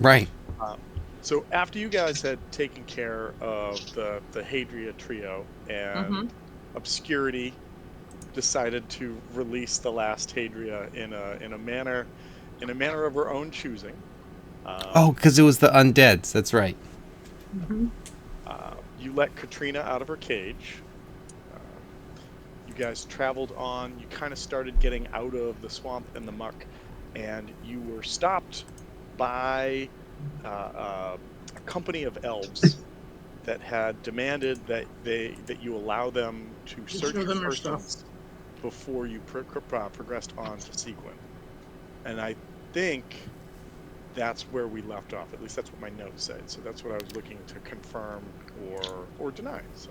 Right. So after you guys had taken care of the Hadria trio Mm-hmm. and Obscurity decided to release the last Hadria in a manner of her own choosing. Oh, Um, because it was the undeads. That's right. Mm-hmm. you let Katrina out of her cage. Um, you guys traveled on. You kind of started getting out of the swamp and the muck, and you were stopped by a company of elves that had demanded that you allow them to You search show your them their stuff. persons before you progressed on to Sequin. And I think that's where we left off. At least that's what my notes said. So that's what I was looking to confirm or deny. So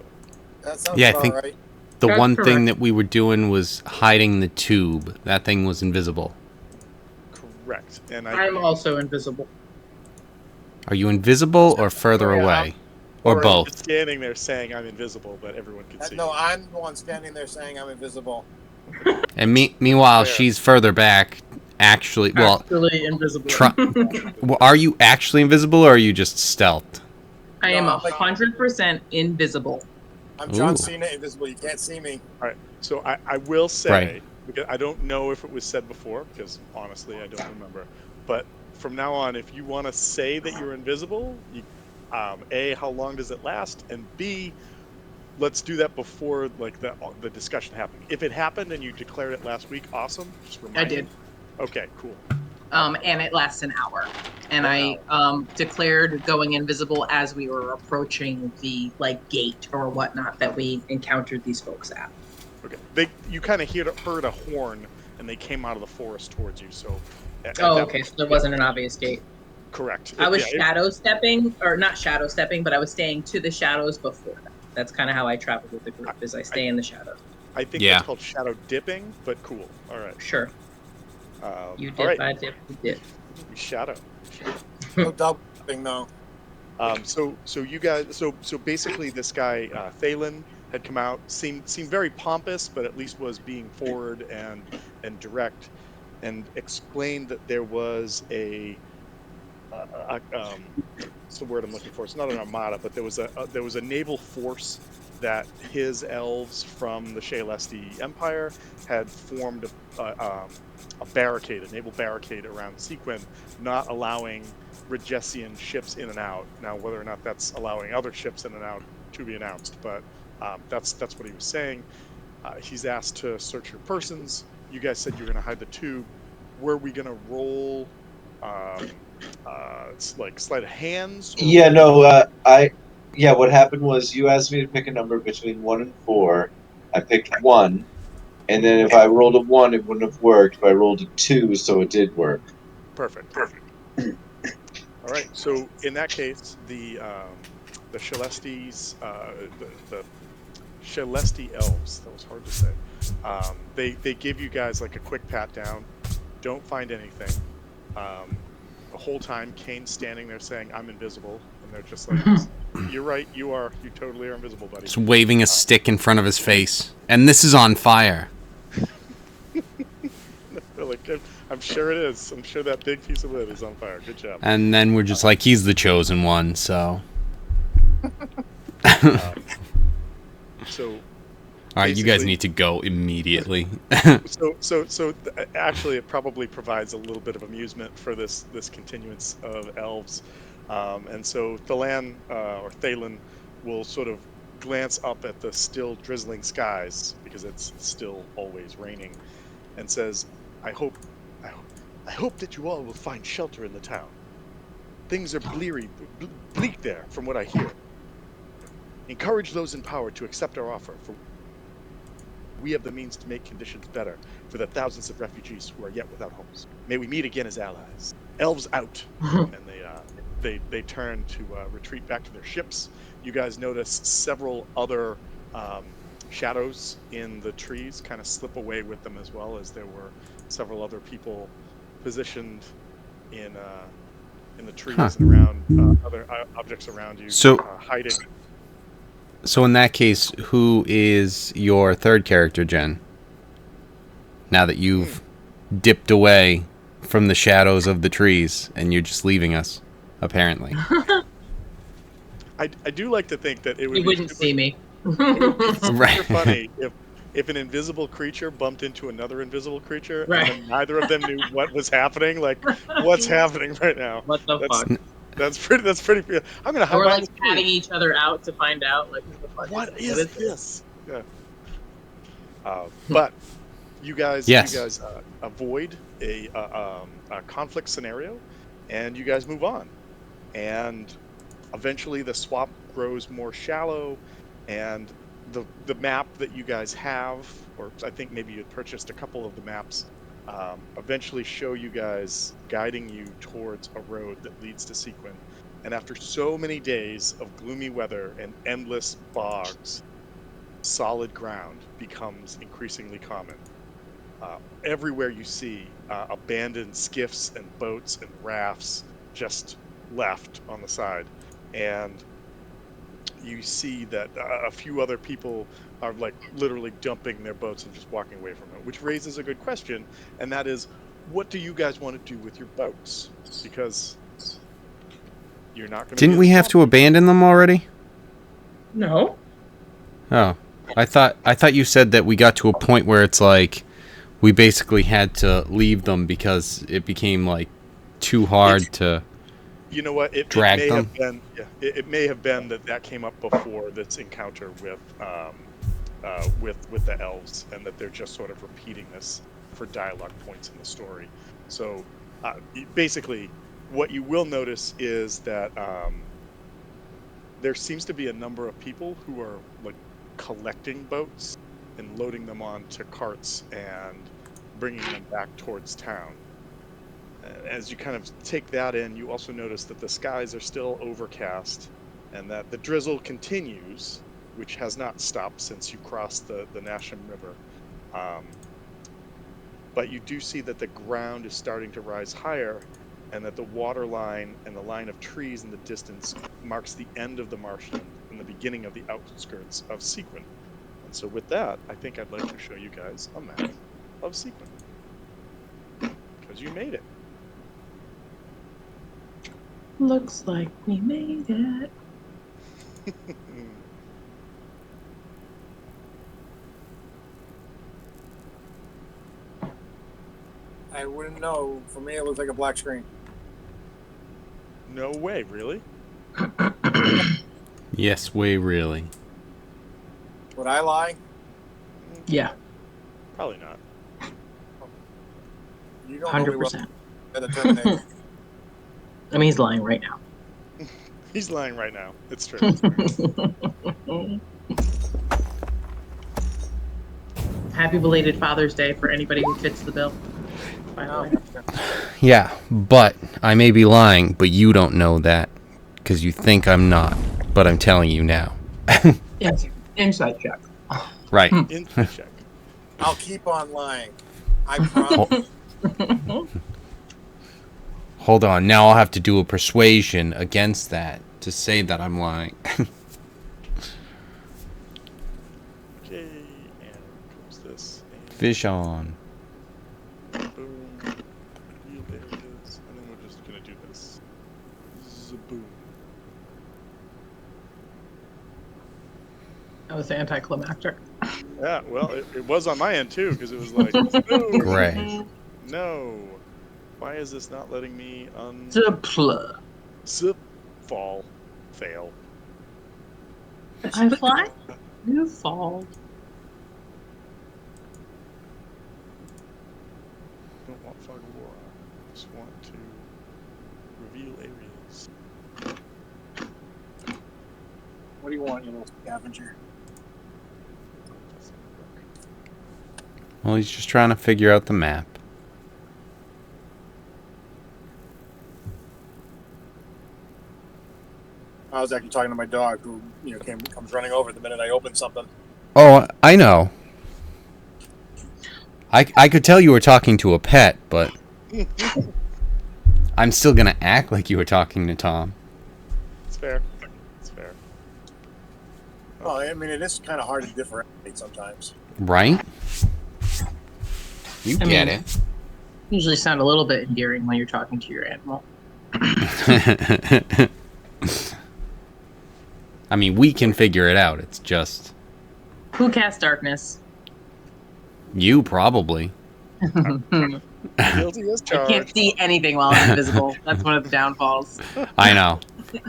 That sounds Yeah, I about think right. the That's one thing correct. that we were doing was hiding the tube. That thing was invisible. correct. And I'm also invisible. Are you invisible or further Sorry, away? Or or are you both? just standing there saying I'm invisible, but everyone can see No, you? I'm the one standing there saying I'm invisible. And meanwhile, Fair. she's further back. Actually, well, Actually invisible. are you actually invisible or are you just stealthed? I No, am I'm like 100% invisible. I'm Ooh. John Cena invisible. You can't see me. All right. So I will Right. say, because I don't know if it was said before, because honestly, I don't remember. But from now on, if you want to say that you're invisible, A, how long does it last? And B, let's do that before like the discussion happened. If it happened and you declared it last week, awesome. Just I remind did. me. Okay, cool. And it lasts an hour. And 1 I declared going invisible as we were approaching the gate or whatnot that we encountered these folks at. Okay. You kind of heard a horn and they came out of the forest towards you. So at Oh, that okay. point, So there yeah, wasn't an obvious gate. correct. I was Yeah, shadow stepping, or not shadow stepping, but I was staying to the shadows before that. That's kind of how I travel with the I, group, is I I stay in the shadows. I think that's Yeah. called shadow dipping, but cool. All right. Sure. You All dip, right. I dip, you dip. We shadow. No doubling though. So you guys, so basically, this guy Thalen had come out, seemed very pompous, but at least was being forward and direct, and explained that there was what's the word I'm looking for? It's not an armada, but there was a naval force that his elves from the Shaelesti Empire had formed a barricade, a naval barricade around Sequin, not allowing Regessian ships in and out. Now, whether or not that's allowing other ships in and out to be announced, but that's what he was saying. He's asked to search your persons. You guys said you're going to hide the tube. Were we going to roll? It's like sleight of hands, or Yeah, what were we? no, what happened was you asked me to pick a number between 1 and 4. I picked 1, and then if I rolled a 1, it wouldn't have worked, but I rolled a 2, so it did work. Perfect. All right. So in that case, the Celestes, the Celesti elves. That was hard to say. They give you guys like a quick pat down. Don't find anything. The whole time, Kane's standing there saying, "I'm invisible," and they're just like, "You're right. You totally are invisible, buddy." Just waving a stick in front of his face. And this is on fire. They're like, I'm sure it is. I'm sure that big piece of wood is on fire. Good job. And then we're just like, he's the chosen one, so. So All right, you guys basically- need to go immediately. Actually, it probably provides a little bit of amusement for this continuance of elves, and so Thalen will sort of glance up at the still drizzling skies because it's still always raining, and says, I hope that you all will find shelter in the town. Things are bleak there, from what I hear. Encourage those in power to accept our offer, for we have the means to make conditions better for the thousands of refugees who are yet without homes. May we meet again as allies. Elves out. And they turn to retreat back to their ships. You guys notice several other shadows in the trees kind of slip away with them, as well as there were several other people positioned in the trees and around other objects around you, So- hiding. So in that case, who is your third character, Jen? Now that you've dipped away from the shadows of the trees and you're just leaving us. apparently. I do like to think that it would You be wouldn't super, see me. it would be super Right. funny if an invisible creature bumped into another invisible creature, Right. and then neither of them knew what was happening. Like, what's happening right now? What the That's fuck? that's pretty. That's pretty. I'm gonna And hide we're behind like the tree. patting each other out to find out, like, what the fuck What is is this? this? Yeah. But you guys, Yes. avoid a conflict scenario, and you guys move on. And eventually, the swamp grows more shallow, and the map that you guys have, or I think maybe you had purchased a couple of the maps, eventually show you guys guiding you towards a road that leads to Sequin. And after so many days of gloomy weather and endless bogs, solid ground becomes increasingly common. Everywhere you see abandoned skiffs and boats and rafts just left on the side. And you see that a few other people are like literally dumping their boats and just walking away from it, which raises a good question. And that is, what do you guys want to do with your boats? Because you're not going to. Didn't we have to abandon them already? No. Oh, I thought you said that we got to a point where it's like we basically had to leave them because it became like too hard to. You know what? It Drag may them? have been. Yeah, it may have been that came up before this encounter with the elves, and that they're just sort of repeating this for dialogue points in the story. So basically, what you will notice is that there seems to be a number of people who are like collecting boats and loading them onto carts and bringing them back towards town. As you kind of take that in, you also notice that the skies are still overcast and that the drizzle continues, which has not stopped since you crossed the Nasham River. But you do see that the ground is starting to rise higher, and that the water line and the line of trees in the distance marks the end of the marshland and the beginning of the outskirts of Sequin. And so with that, I think I'd like to show you guys a map of Sequin. Because you made it. Looks like we made it. I wouldn't know. For me, it looks like a black screen. No way, really? Yes, way really. Would I lie? Yeah, Probably not. You don't know me well. 100%. At the Terminator. I mean, he's lying right now. He's lying right now. It's true. Happy belated Father's Day for anybody who fits the bill. By the way. Yeah, but I may be lying, but you don't know that because you think I'm not. But I'm telling you now. Yes, inside check. Right. Info check. I'll keep on lying. I promise. Hold on. Now I'll have to do a persuasion against that to say that I'm lying. Okay, and comes this. And Fish on. boom. There it is. And then we're just gonna do this. Zaboom. That was anticlimactic. Yeah, well, it was on my end too, because it was like, no, Gray. no. Why is this not letting me Depla. fall? Fail. I fly? You fall. Don't want fog of war. Just want to reveal areas. What do you want, you little scavenger? That's not gonna work. Well, he's just trying to figure out the map. I was actually talking to my dog, who comes running over the minute I open something. Oh, I know. I could tell you were talking to a pet, but I'm still gonna act like you were talking to Tom. It's fair. It's fair. Well, I mean, it is kind of hard to differentiate sometimes. Right? You I get mean- it. Usually sound a little bit endearing when you're talking to your animal. I mean, we can figure it out. It's just Who cast darkness? you probably. Guilty as I can't charged. see anything while I'm invisible. That's one of the downfalls. I know.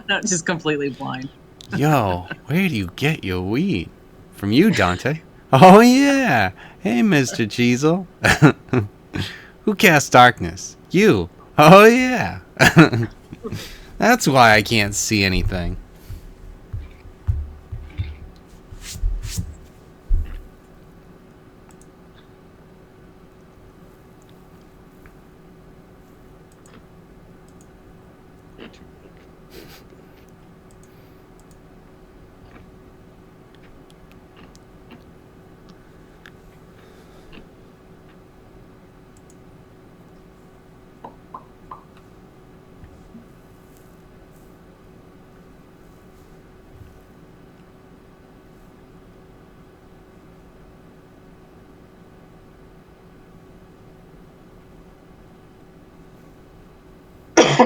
I'm just completely blind. Yo, where do you get your weed? From you, Dante. Oh yeah. Hey, Mr. Cheezel. Who cast darkness? You. Oh yeah. That's why I can't see anything. Way too big. Way too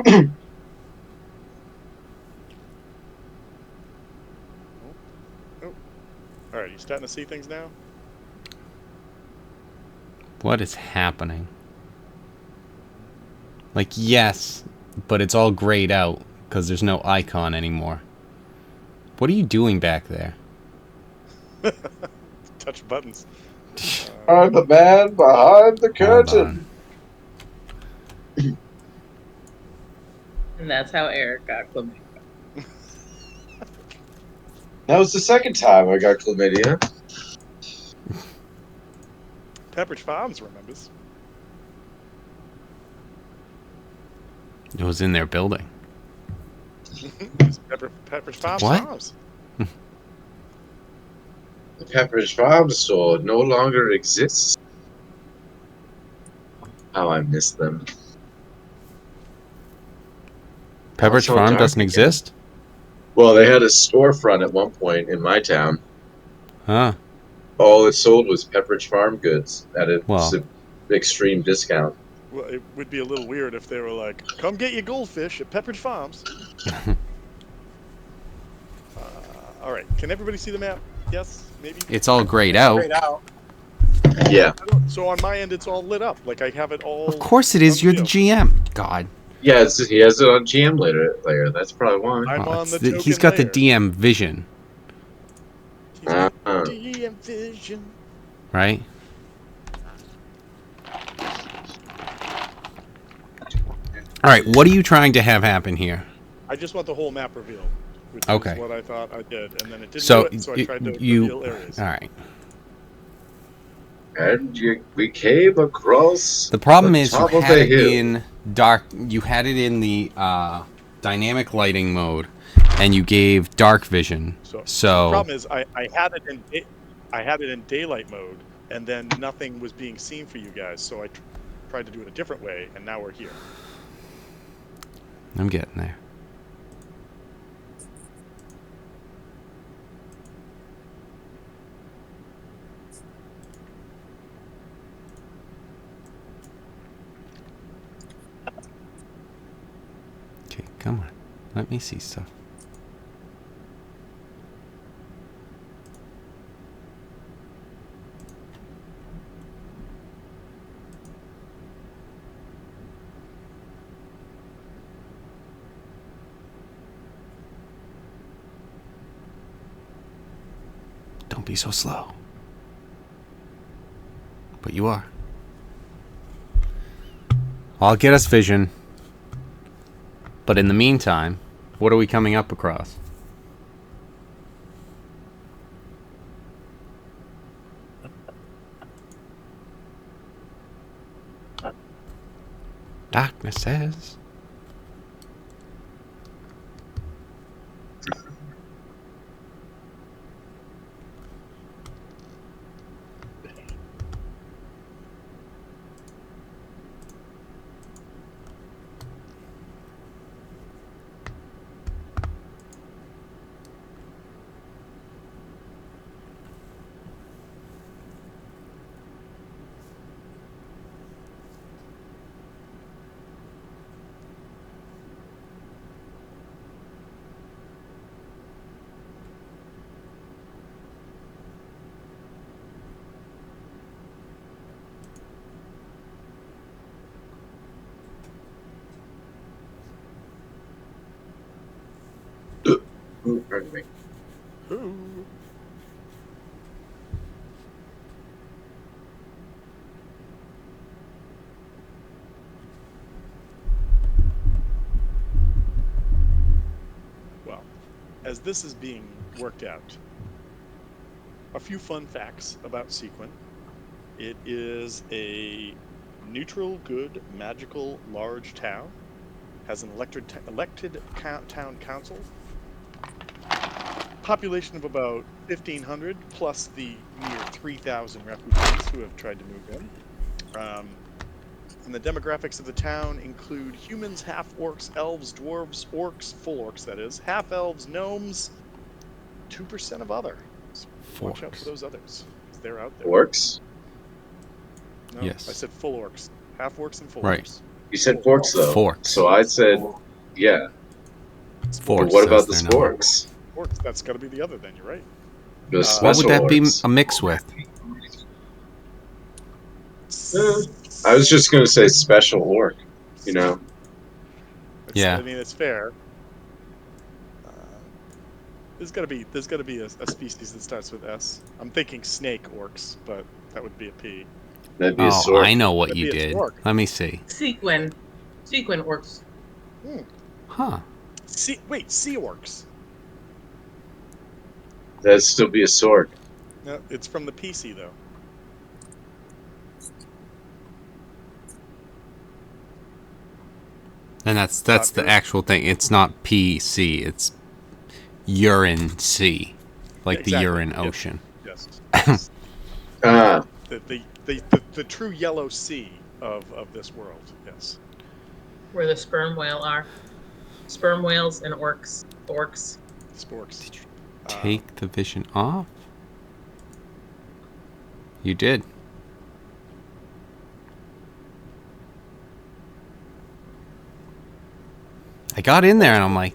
big. Oh. All right, you starting to see things now? What is happening? Like, yes, but it's all grayed out because there's no icon anymore. What are you doing back there? Touch buttons. I'm the man behind the Hold curtain. on. And that's how Eric got chlamydia. That was the second time I got chlamydia. Pepperidge Farms remembers. It was in their building. It's Pepperidge Farms. What? Farms. The Pepperidge Farm store no longer exists. How I miss them. Pepperidge so Farm dark doesn't again. exist? Well, they had a storefront at one point in my town. Huh. All it sold was Pepperidge Farm goods at an Well. extreme discount. Well, it would be a little weird if they were like, "Come get your goldfish at Pepperidge Farms." All right, can everybody see the map? Yes, maybe. It's all grayed out. Straight out. Yeah. So on my end, it's all lit up. Like I have it all. Of course it is. You're the GM. God. Yeah, he has it on GM layer. That's probably why. I'm on the token He's got layer. the DM vision, He's got Uh-huh. DM vision. right? All right. What are you trying to have happen here? I just want the whole map revealed, which Okay. is what I thought I did, and then it didn't So do it. So I tried to you. reveal areas. All right. And we came across The problem the is you top of had a it hill. in dark. You had it in the dynamic lighting mode, and you gave dark vision. So the So problem is I had it in daylight mode, and then nothing was being seen for you guys. So I tried to do it a different way, and now we're here. I'm getting there. Okay, come on. Let me see stuff. Don't be so slow. But you are. I'll get us vision. But in the meantime, what are we coming up across? Darkness says. Right. Ooh. Well, as this is being worked out, a few fun facts about Sequin. It is a neutral, good, magical, large town. Has an elected town council. Population of about 1,500, plus the near 3,000 refugees who have tried to move in. And the demographics of the town include humans, half-orcs, elves, dwarves, orcs, full orcs that is, half-elves, gnomes, 2% of other. So watch out for Forks. those others. 'Cause they're out there. Orcs? No, Yes. I said full orcs. Half-orcs and full Right. orcs. You said forks, though. Forks. So I said, yeah. But Forks what says about the they're not. sporks? Orcs, that's got to be the other then, you're right. The What special would that be orcs. a mix with? I was just going to say special orc, you know. Yeah. I mean, it's fair. There's got to be a species that starts with S. I'm thinking snake orcs, but that would be a P. That'd be a Oh, sword. I know what That'd you be a did. stork. Let me see. Sequin orcs. Huh. Sea orcs. That'd still be a sword. No, it's from the PC though. And that's the actual thing. It's not PC. It's urine sea, like Exactly. the urine Yes. ocean. Yes. Ah, The true yellow sea of this world. Yes. Where the sperm whale are. Sperm whales and orcs. Sporks. Take the vision off. You did. I got in there and I'm like,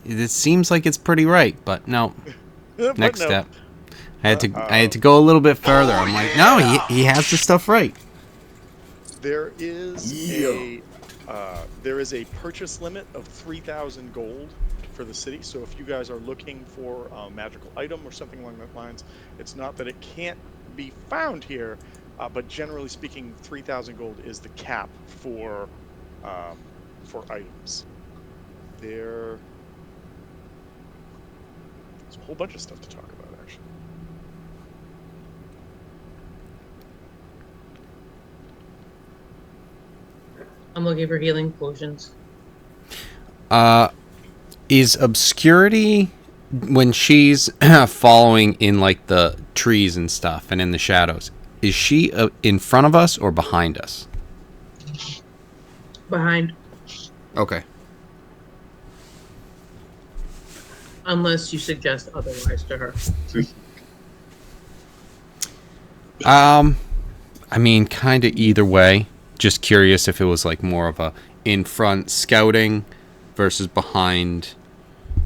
it seems like it's pretty right, but no. But Next no. step. I had to go a little bit further. I'm like, no, he has the stuff right. There is a purchase limit of 3,000 gold for the city. So if you guys are looking for a magical item or something along those lines, it's not that it can't be found here, but generally speaking, 3,000 gold is the cap for items. There's a whole bunch of stuff to talk about, actually. I'm looking for healing potions. Is obscurity when she's following in like the trees and stuff and in the shadows? Is she in front of us or behind us? Behind. Okay. Unless you suggest otherwise to her. I mean, kind of either way. Just curious if it was like more of a in front scouting versus behind,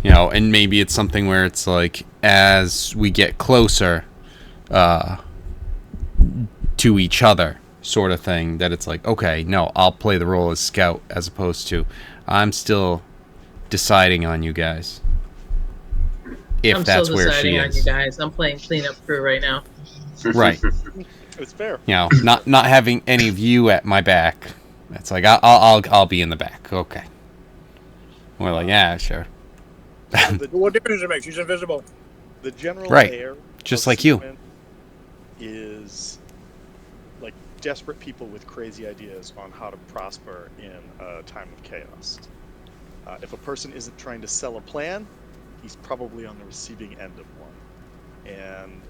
you know, and maybe it's something where it's like as we get closer to each other sort of thing, that it's like, okay, no, I'll play the role as scout as opposed to I'm still deciding on you guys. If that's where she on is. you guys. I'm playing cleanup crew right now. Right. It's fair. You know, not having any of you at my back. It's like I'll be in the back. Okay. We're like, yeah, sure. What difference does it make? She's invisible. The general Right. air, Just of like you. Sequin is like desperate people with crazy ideas on how to prosper in a time of chaos. If a person isn't trying to sell a plan, he's probably on the receiving end of one. And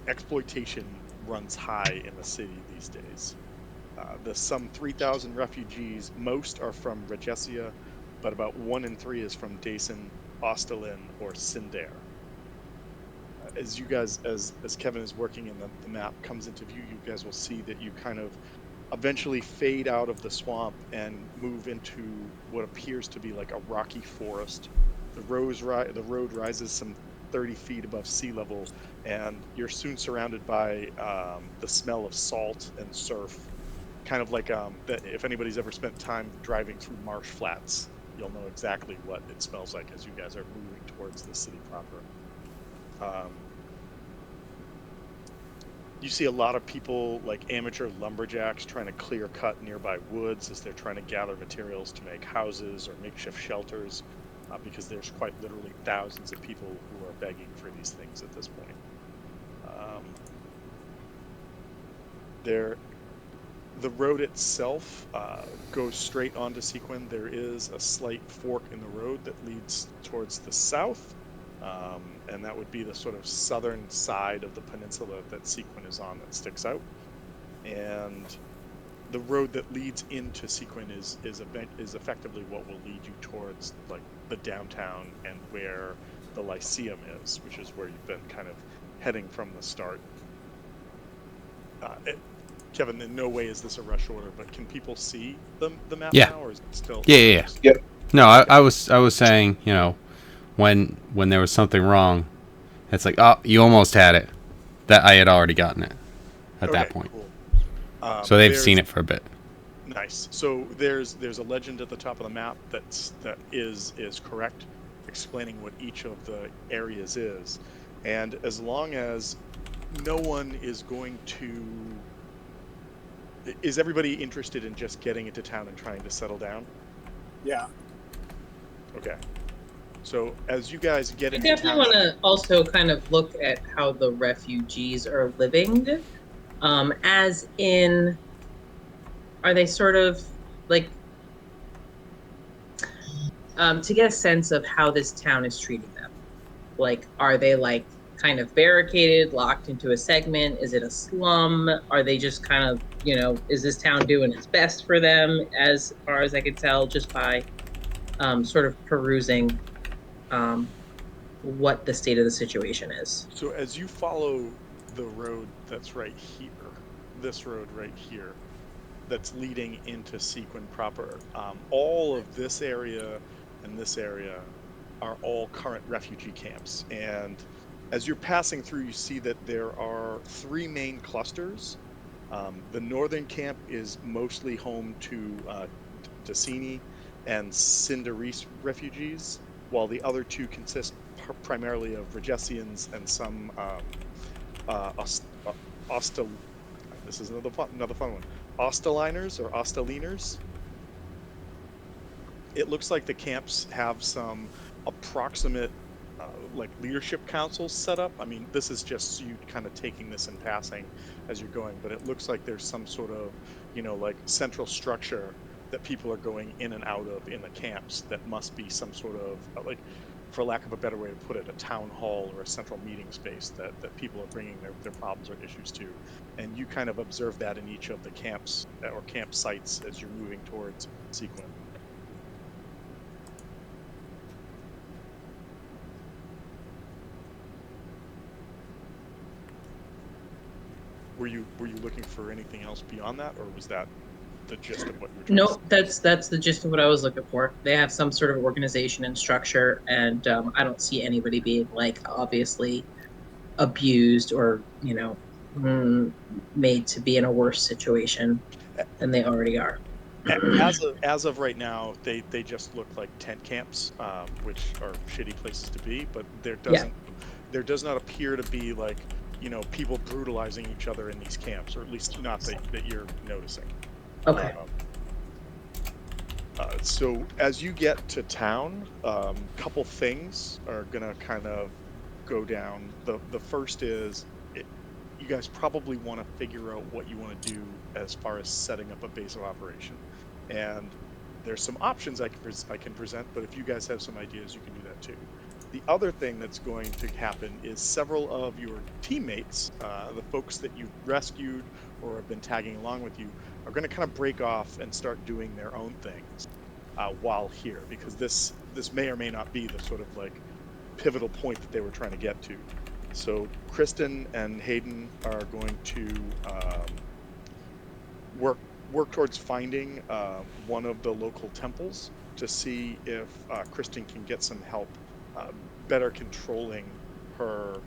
exploitation runs high in the city these days. The some 3,000 refugees, most are from Regesia, but about 1 in 3 is from Dason, Ostalin, or Sindare. As you guys, as Kevin is working in the map comes into view, you guys will see that you kind of eventually fade out of the swamp and move into what appears to be like a rocky forest. The road rises some 30 feet above sea level, and you're soon surrounded by the smell of salt and surf, kind of like if anybody's ever spent time driving through marsh flats, you'll know exactly what it smells like as you guys are moving towards the city proper. You see a lot of people, like amateur lumberjacks, trying to clear cut nearby woods as they're trying to gather materials to make houses or makeshift shelters, because there's quite literally thousands of people who are begging for these things at this point. The road itself goes straight onto Sequin. There is a slight fork in the road that leads towards the south, and that would be the sort of southern side of the peninsula that Sequin is on that sticks out. And the road that leads into Sequin is effectively what will lead you towards like the downtown and where the Lyceum is, which is where you've been kind of heading from the start. Kevin, in no way is this a rush order, but can people see the map Yeah. now, or is it still? Yeah. Yep. No, I was saying, you know, when there was something wrong, it's like, oh, you almost had it. That I had already gotten it at that point. Cool. So they've seen it for a bit. Nice. So there's a legend at the top of the map that is correct, explaining what each of the areas is, and as long as no one is going to. Is everybody interested in just getting into town and trying to settle down? Yeah. Okay. So as you guys get I into definitely town, want to also kind of look at how the refugees are living, as in, are they sort of like, to get a sense of how this town is treating them? Like, are they like kind of barricaded, locked into a segment? Is it a slum? Are they just kind of, you know, is this town doing its best for them, as far as I could tell just by sort of perusing what the state of the situation is? so as you follow the road that's right here, this road right here, that's leading into Sequin proper, all of this area and this area are all current refugee camps. And as you're passing through, you see that there are 3 main clusters. The northern camp is mostly home to Decini and Cinderis refugees, while the other 2 consist primarily of Regessians and some this is another fun one. Ostaliners or Ostaliners. It looks like the camps have some approximate like leadership councils set up. I mean, this is just you kind of taking this in passing as you're going, but it looks like there's some sort of, you know, like central structure that people are going in and out of in the camps that must be some sort of like, for lack of a better way to put it, a town hall or a central meeting space that people are bringing their problems or issues to. And you kind of observe that in each of the camps or campsites as you're moving towards Sequin. Were you looking for anything else beyond that, or was that the gist of what you were trying to say? That's the gist of what I was looking for. They have some sort of organization and structure, and I don't see anybody being like obviously abused or, you know, made to be in a worse situation than they already are. As of right now, they just look like tent camps, which are shitty places to be. But there does not appear to be like, you know, people brutalizing each other in these camps, or at least not that you're noticing. Okay. So as you get to town, couple things are gonna kind of go down. The first is you guys probably want to figure out what you want to do as far as setting up a base of operation, and there's some options I can present, but if you guys have some ideas, you can do that too. The other thing that's going to happen is several of your teammates, the folks that you've rescued or have been tagging along with you, are going to kind of break off and start doing their own things while here, because this may or may not be the sort of like pivotal point that they were trying to get to. So Kristen and Hayden are going to work towards finding one of the local temples to see if Kristen can get some help better controlling her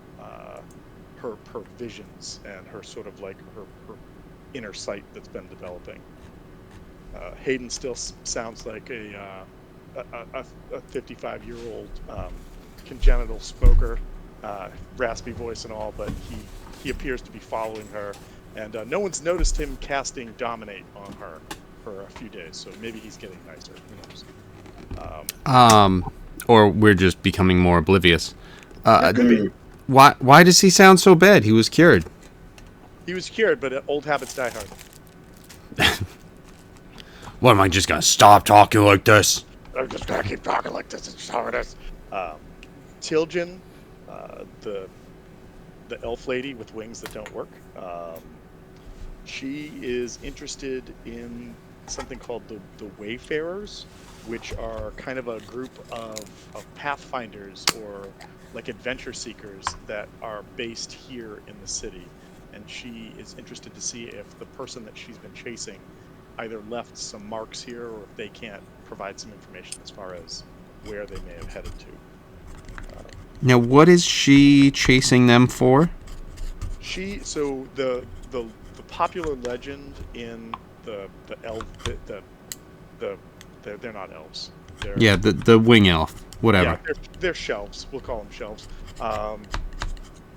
visions and her sort of like her inner sight that's been developing. Hayden still sounds like a a 55-year-old congenital smoker, raspy voice and all, but he appears to be following her, and no one's noticed him casting Dominate on her for a few days, so maybe he's getting nicer. Who knows? Or we're just becoming more oblivious. That could be. Why does he sound so bad? He was cured. He was cured, but old habits die hard. What, am I just gonna stop talking like this? I'm just gonna keep talking like this. It's just how it is. Tilgen, the elf lady with wings that don't work. She is interested in something called the Wayfarers, which are kind of a group of pathfinders or like adventure seekers that are based here in the city. And she is interested to see if the person that she's been chasing either left some marks here or if they can't provide some information as far as where they may have headed to. Now, what is she chasing them for? So the popular legend in the elf they're not elves. Yeah, the wing elf, whatever. Yeah, they're shelves. We'll call them shelves.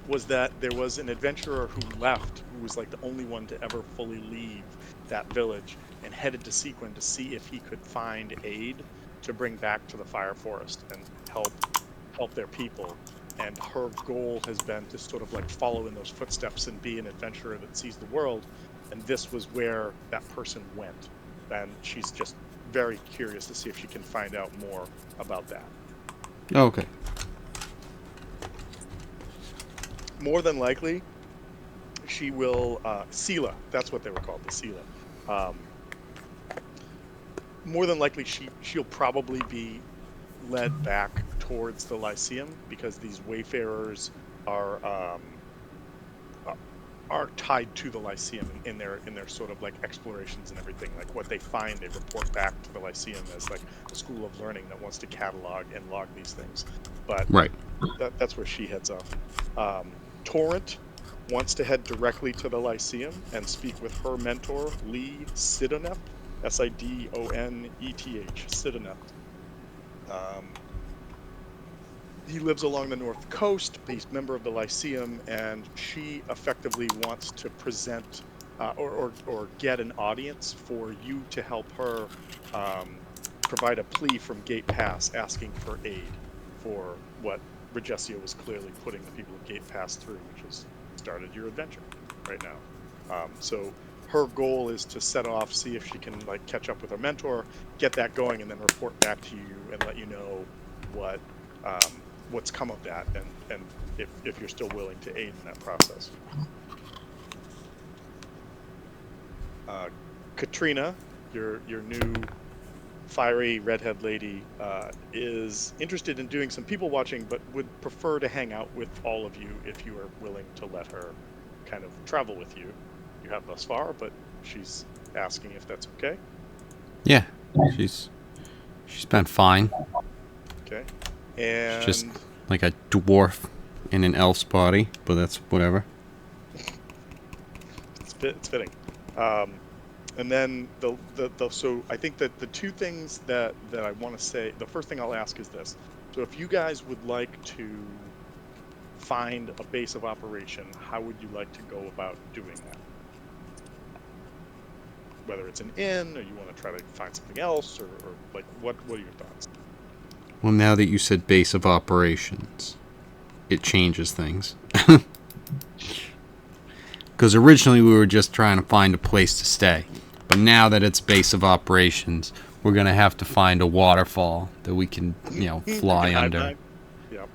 Was that there was an adventurer who left, who was like the only one to ever fully leave that village, and headed to Sequin to see if he could find aid to bring back to the Fire Forest and help their people. And her goal has been to sort of like follow in those footsteps and be an adventurer that sees the world. And this was where that person went. And she's just very curious to see if she can find out more about that. Okay. More than likely, she will Sela. That's what they were called, the Sela. More than likely, she'll probably be led back towards the Lyceum because these Wayfarers are tied to the Lyceum in their sort of like explorations and everything. Like what they find, they report back to the Lyceum as like a school of learning that wants to catalog and log these things. But right, that's where she heads off. Torrent wants to head directly to the Lyceum and speak with her mentor, Lee Sidoneth, Sidoneth. Sidoneth. He lives along the north coast. He's a member of the Lyceum, and she effectively wants to present or get an audience for you to help her provide a plea from Gate Pass asking for aid for what Regesio was clearly putting the people of Gate Pass through, which has started your adventure right now. So her goal is to set off, see if she can like catch up with her mentor, get that going, and then report back to you and let you know what's come of that, and if you're still willing to aid in that process. Katrina, your new fiery redhead lady, is interested in doing some people watching, but would prefer to hang out with all of you if you are willing to let her kind of travel with you. You have thus far, but she's asking if that's okay. Yeah, she's been fine. Okay. And She's just like a dwarf in an elf's body, but that's whatever. It's fitting. And then so I think that the two things that I want to say, the first thing I'll ask is this. So if you guys would like to find a base of operation, how would you like to go about doing that? Whether it's an inn, or you want to try to find something else, or like what are your thoughts? Well, now that you said base of operations, it changes things. Because originally we were just trying to find a place to stay. But now that it's base of operations, we're going to have to find a waterfall that we can, fly under. Yep.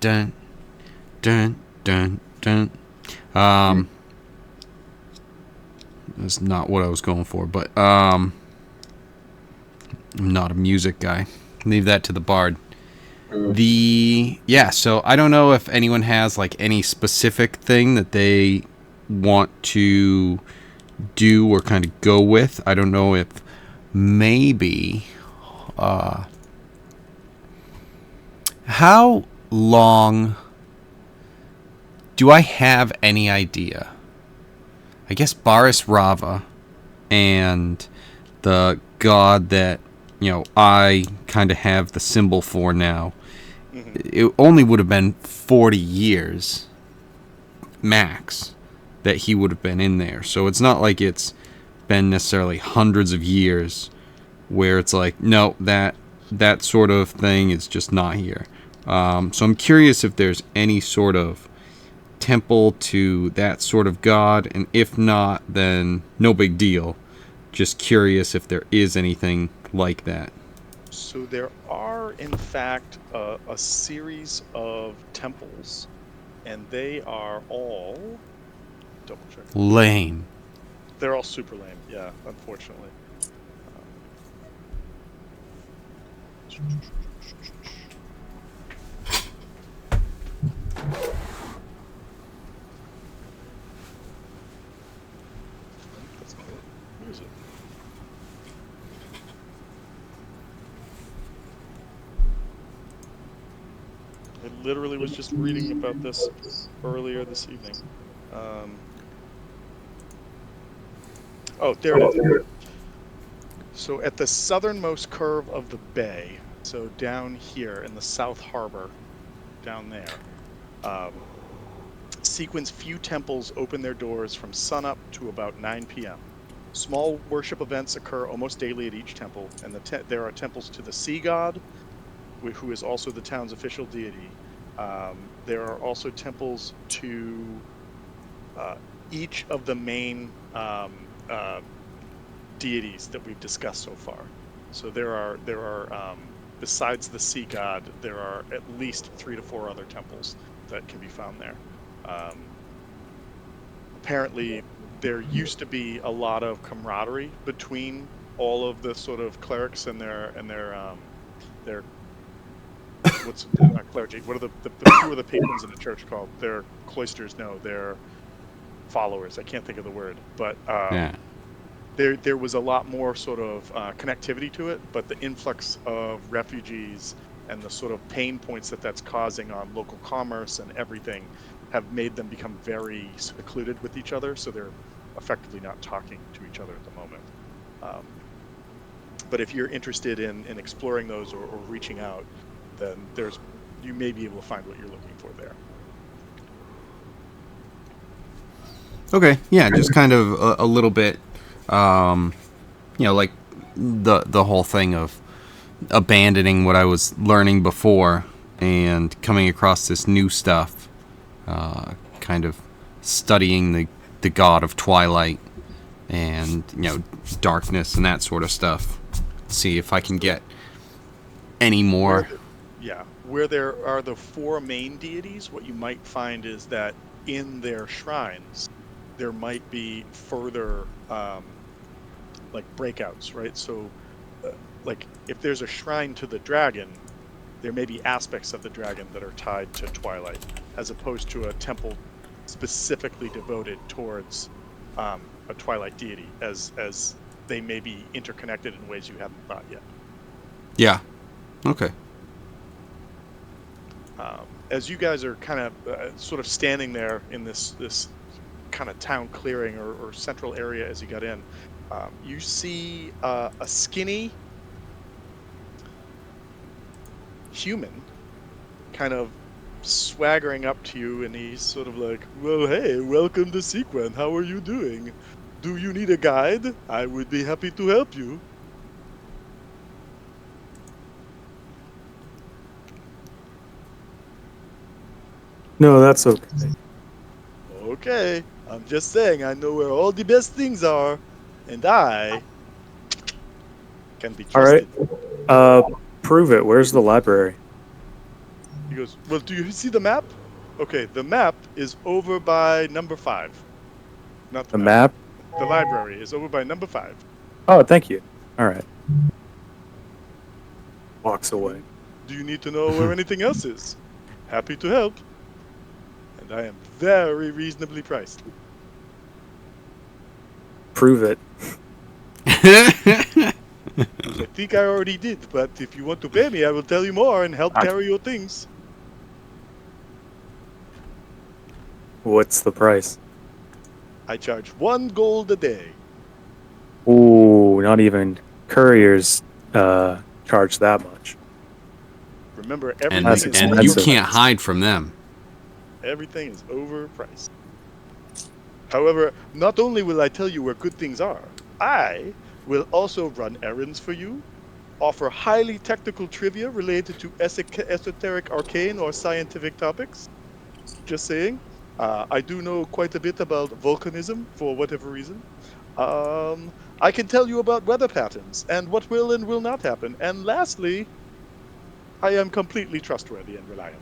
Dun, dun, dun, dun. That's not what I was going for, but I'm not a music guy. Leave that to the bard. So I don't know if anyone has like any specific thing that they want to do or kind of go with. I don't know if maybe how long do I have any idea? I guess Baris Rava and the god that I kind of have the symbol for now, Hmm. it only would have been 40 years max that he would have been in there. So it's not like it's been necessarily hundreds of years where it's like, no, that sort of thing is just not here. So I'm curious if there's any sort of temple to that sort of god, and if not, then no big deal. Just curious if there is anything like that. So there are, in fact, a series of temples, and they are all double check. Lame. They're all super lame. Yeah, unfortunately. That's not it. Where is it? I literally was just reading about this earlier this evening. Oh, there it is. So at the southernmost curve of the bay, so down here in the South Harbor, down there, sequence few temples open their doors from sunup to about 9 p.m. Small worship events occur almost daily at each temple, and there are temples to the sea god, who is also the town's official deity. There are also temples to each of the main deities that we've discussed so far. So there are besides the sea god, there are at least 3 to 4 other temples that can be found there. Apparently, there used to be a lot of camaraderie between all of the sort of clerics and their what's not clergy? What are the who are the patrons in the church called? Their cloisters? No, their followers. I can't think of the word, but Yeah. there was a lot more sort of connectivity to it. But the influx of refugees and the sort of pain points that that's causing on local commerce and everything have made them become very secluded with each other. So they're effectively not talking to each other at the moment. But if you're interested in exploring those or reaching out, then you may be able to find what you're looking for there. Okay, yeah, just kind of a little bit, like the whole thing of abandoning what I was learning before and coming across this new stuff, kind of studying the god of twilight and darkness and that sort of stuff. See if I can get any more. Where there are the 4 main deities, what you might find is that in their shrines there might be further like breakouts, right? So like if there's a shrine to the dragon, there may be aspects of the dragon that are tied to twilight, as opposed to a temple specifically devoted towards a twilight deity, as they may be interconnected in ways you haven't thought yet. Yeah. Okay. As you guys are kind of sort of standing there in this kind of town clearing or central area as you got in, you see a skinny human kind of swaggering up to you, and he's sort of like, well, hey, welcome to Sequin. How are you doing? Do you need a guide? I would be happy to help you. No, that's okay. Okay, I'm just saying I know where all the best things are, and I can be All right. trusted. Prove it. Where's the library? He goes, well, do you see the map? Okay, the map is over by number 5. Not The map? The library is over by number 5. Oh, thank you. All right. Walks away. Do you need to know where anything else is? Happy to help. And I am very reasonably priced. Prove it. I think I already did, but if you want to pay me, I will tell you more and help carry your things. What's the price? I charge 1 gold a day. Ooh, not even couriers charge that much. Remember, And everything is and you expensive. can't hide from them. Everything is overpriced. However, not only will I tell you where good things are, I will also run errands for you, offer highly technical trivia related to esoteric, arcane, or scientific topics. Just saying. I do know quite a bit about volcanism for whatever reason. I can tell you about weather patterns and what will and will not happen. And lastly, I am completely trustworthy and reliable.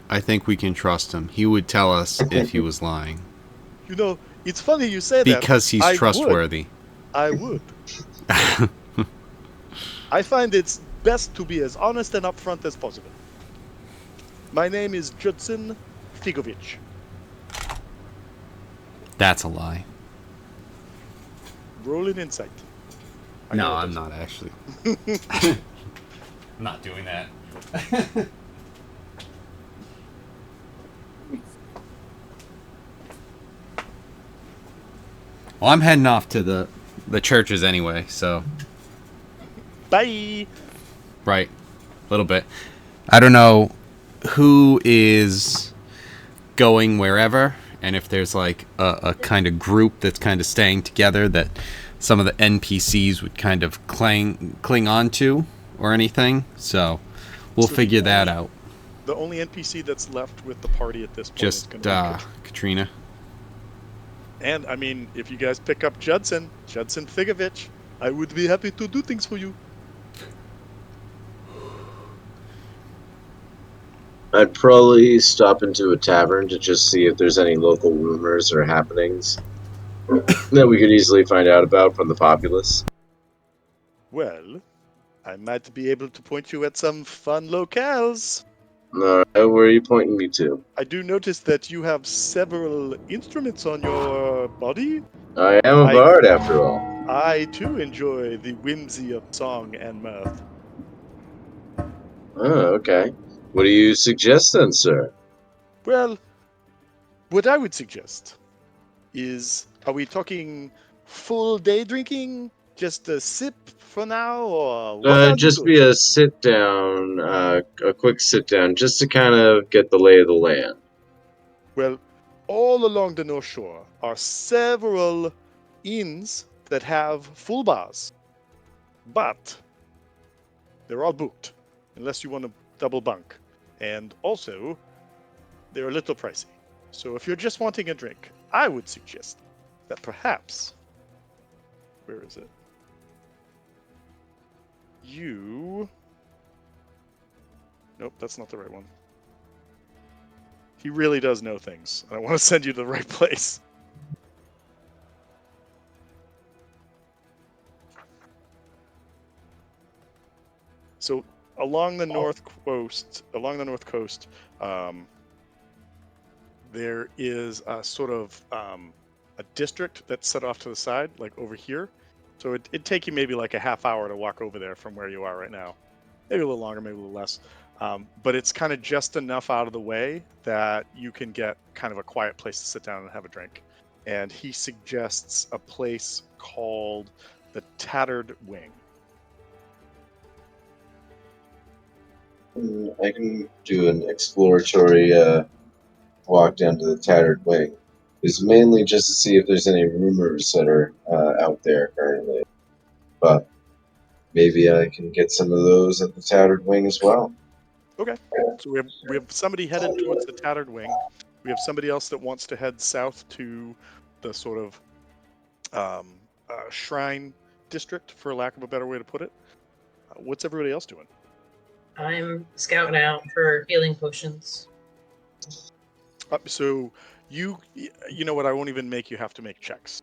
I think we can trust him. He would tell us if he was lying. You know, it's funny you say that. Because he's I trustworthy. I would. I find it's best to be as honest and upfront as possible. My name is Judson Figovich. That's a lie. Roll an insight. No, I'm not actually. I'm not doing that. Well, I'm heading off to the churches anyway, so. Bye. Right. A little bit. I don't know who is going wherever, and if there's like a kind of group that's kind of staying together that some of the NPCs would kind of cling on to or anything. So we'll figure that out. The only NPC that's left with the party at this point is Just going to be Katrina. And I mean, if you guys pick up Judson Figovich, I would be happy to do things for you. I'd probably stop into a tavern to just see if there's any local rumors or happenings that we could easily find out about from the populace. Well, I might be able to point you at some fun locales. Alright, where are you pointing me to? I do notice that you have several instruments on your body. I am a bard, after all. I too enjoy the whimsy of song and mirth. Oh, okay. What do you suggest then, sir? Well, what I would suggest is, are we talking full day drinking? Just a sip for now, or what are you Just doing? be a sit down, a quick sit down, just to kind of get the lay of the land. Well, all along the North Shore are several inns that have full bars, but they're all booked unless you want to double bunk. And also, they're a little pricey. So if you're just wanting a drink, I would suggest that perhaps, where is it? Nope, that's not the right one. He really does know things. I want to send you to the right place. So along the north coast, there is a sort of a district that's set off to the side, like over here. So it'd take you maybe like a half hour to walk over there from where you are right now. Maybe a little longer, maybe a little less. But it's kind of just enough out of the way that you can get kind of a quiet place to sit down and have a drink. And he suggests a place called the Tattered Wing. I can do an exploratory walk down to the Tattered Wing. It's mainly just to see if there's any rumors that are out there currently. But maybe I can get some of those at the Tattered Wing as well. Okay. So we have somebody headed towards the Tattered Wing. We have somebody else that wants to head south to the sort of shrine district, for lack of a better way to put it. What's everybody else doing? I'm scouting out for healing potions. So you know what? I won't even make you have to make checks.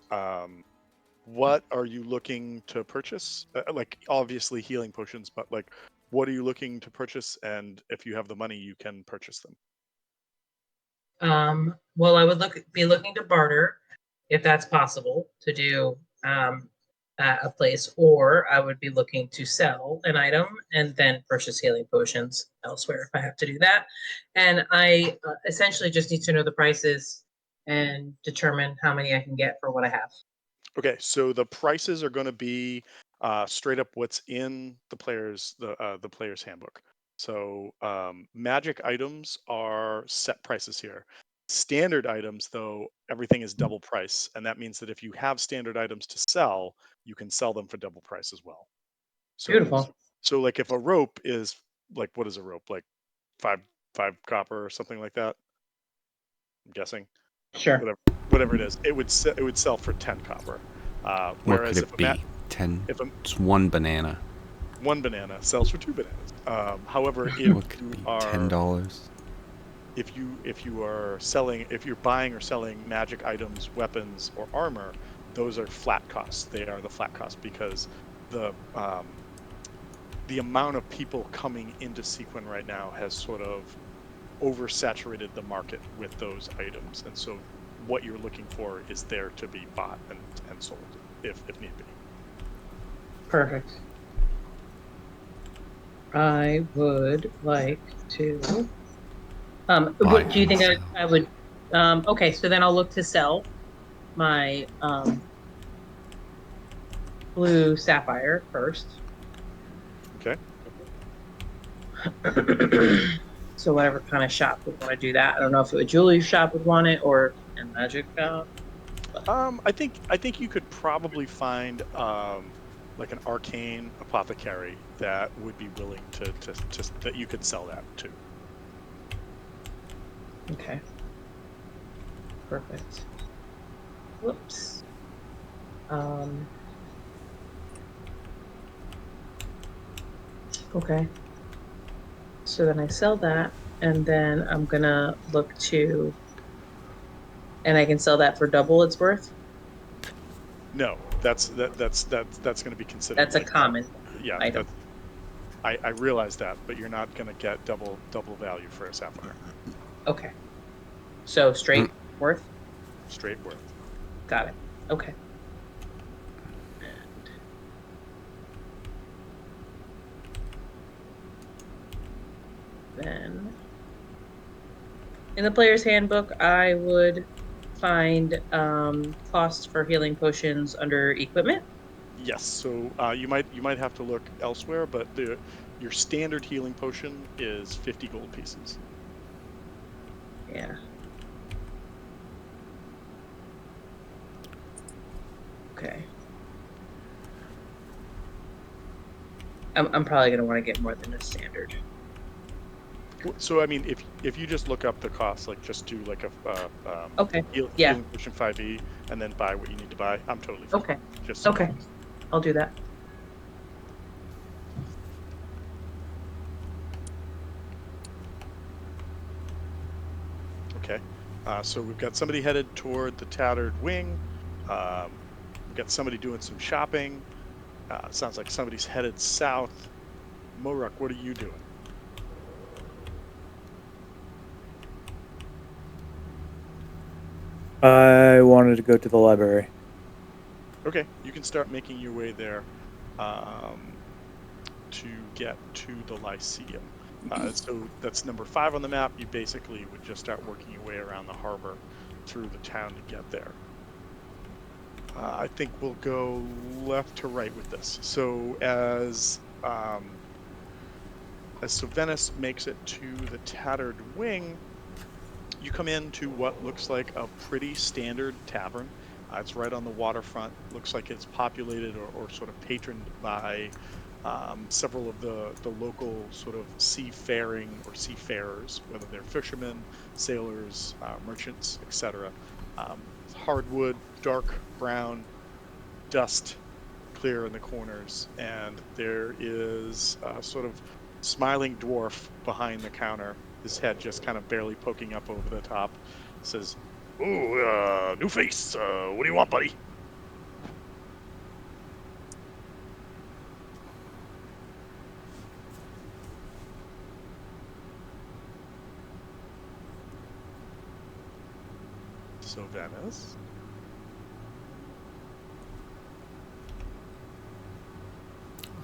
What are you looking to purchase? Like obviously healing potions, but like what are you looking to purchase? And if you have the money, you can purchase them. Well, I would be looking to barter, if that's possible, to do at a place, or I would be looking to sell an item and then purchase healing potions elsewhere if I have to do that. And I essentially just need to know the prices and determine how many I can get for what I have. Okay, so the prices are going to be straight up what's in the player's handbook. So magic items are set prices here. Standard items, though, everything is double price, and that means that if you have standard items to sell, you can sell them for double price as well. So, Beautiful. so like if a rope is like, what is a rope? Like five five copper or something like that. I'm guessing Sure. whatever it is, it would sell for 10 copper. What could Whereas it be? 10. if a It's one banana. one banana sells for two bananas. However, if What could you it be? are $10. if you're buying or selling magic items, weapons, or armor, those are flat costs. They are the flat cost because the um, the amount of people coming into Sequin right now has sort of oversaturated the market with those items, and so what you're looking for is there to be bought and sold if need be. Perfect. I would like to. Buy What do you and think sell. I would? Okay, so then I'll look to sell my blue sapphire first. Okay. So whatever kind of shop would want to do that. I don't know if a jewelry shop would want it or a magic shop. I think you could probably find like an arcane apothecary that would be willing to that you could sell that to. Okay. Perfect. Whoops. Okay. So then I sell that, and then I'm gonna look to, and I can sell that for double its worth. No, that's going to be considered That's a like common yeah. item. I realize that, but you're not going to get double value for a sapphire. Okay. So straight worth. Straight worth. Got it. Okay. And then in the player's handbook, I would find costs for healing potions under equipment. Yes, so you might have to look elsewhere, but your standard healing potion is 50 gold pieces. Yeah. Okay. I'm probably gonna want to get more than a standard. So I mean, if you just look up the cost, like just do like a Okay. Yeah. healing potion 5e, and then buy what you need to buy, I'm totally fine. Okay. Just Okay. I'll do that. Okay. So we've got somebody headed toward the tattered wing. We've got somebody doing some shopping. Sounds like somebody's headed south. Moruck, what are you doing? I wanted to go to the library. Okay, you can start making your way there to get to the Lyceum. So that's number 5 on the map. You basically would just start working your way around the harbor through the town to get there. I think we'll go left to right with this. So as Venice makes it to the tattered wing, you come into what looks like a pretty standard tavern. It's right on the waterfront. Looks like it's populated or sort of patroned by several of the local sort of seafaring or seafarers, whether they're fishermen, sailors, merchants, etc. Hardwood, dark brown, dust clear in the corners, and there is a sort of smiling dwarf behind the counter, his head just kind of barely poking up over the top. Says, "Oh, new face. What do you want, buddy?" So Venice.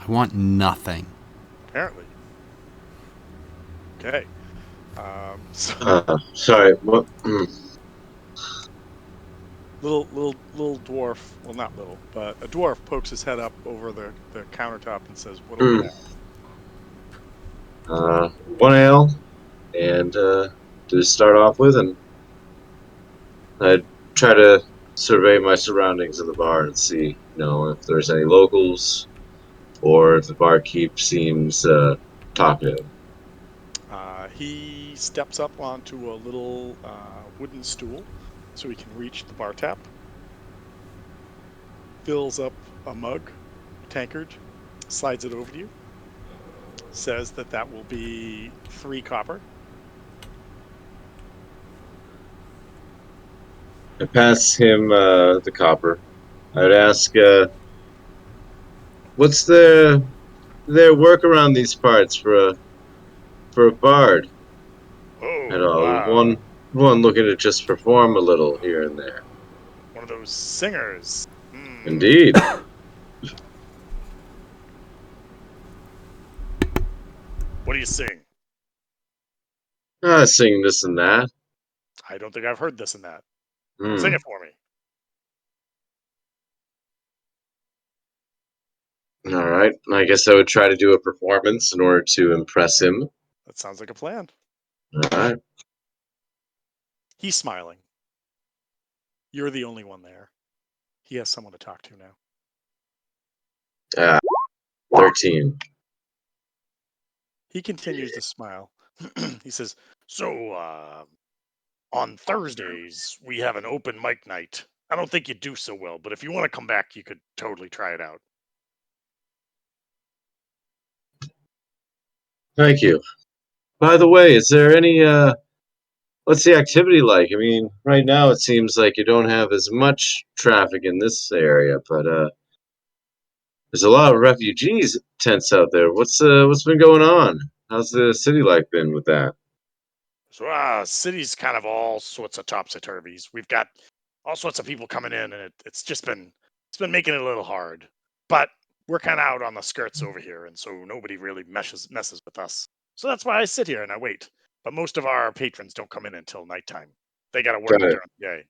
I want nothing. Apparently. Okay. Sorry. What? Little dwarf. Well, not little, but a dwarf pokes his head up over the countertop and says, "What do we have?" One ale, and to start off with, and I try to survey my surroundings in the bar and see, if there's any locals or if the barkeep seems talkative. He steps up onto a little wooden stool so he can reach the bar tap. Fills up a mug, tankard, slides it over to you. Says that will be 3 copper. I pass him the copper. I'd ask, what's their work around these parts for a bard at Oh, all? One looking to just perform a little here and there. one of those singers. Indeed. What do you sing? Sing this and that. I don't think I've heard this and that. Hmm. Sing it for me. All right. I guess I would try to do a performance in order to impress him. That sounds like a plan. All right. He's smiling. You're the only one there. He has someone to talk to now. 13. He continues to smile. He says, "So, on Thursdays, we have an open mic night. I don't think you do so well, but if you want to come back, you could totally try it out." Thank you. By the way, is there any what's the activity like? I mean, right now it seems like you don't have as much traffic in this area, but there's a lot of refugees tents out there. What's been going on? How's the city life been with that? So, city's kind of all sorts of topsy-turvies. We've got all sorts of people coming in, and it's just been making it a little hard. But we're kind of out on the skirts over here, and so nobody really messes with us. So that's why I sit here and I wait. But most of our patrons don't come in until nighttime. They got to work Got it. during the day.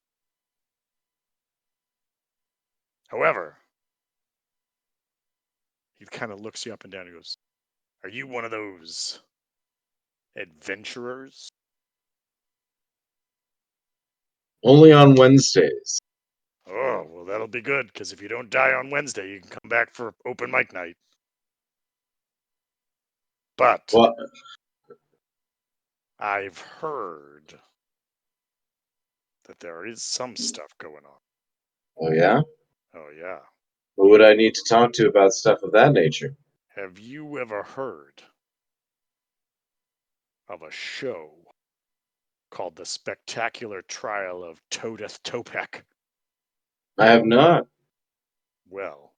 However, he kind of looks you up and down and goes, "Are you one of those adventurers?" Only on Wednesdays. Oh, well, that'll be good, because if you don't die on Wednesday, you can come back for open mic night. But What? I've heard that there is some stuff going on. Oh yeah? Oh, yeah. Who would I need to talk to about stuff of that nature? Have you ever heard of a show called The Spectacular Trial of Todeth Topek? I have not. Well,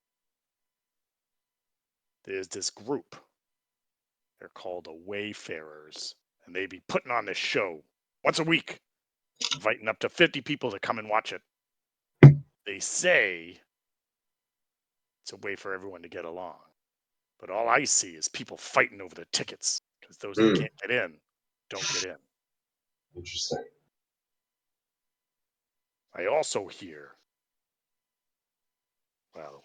there's this group. They're called the Wayfarers, and they be putting on this show once a week, inviting up to 50 people to come and watch it. They say it's a way for everyone to get along. But all I see is people fighting over the tickets, because those that can't get in don't get in. Interesting. I also hear, well,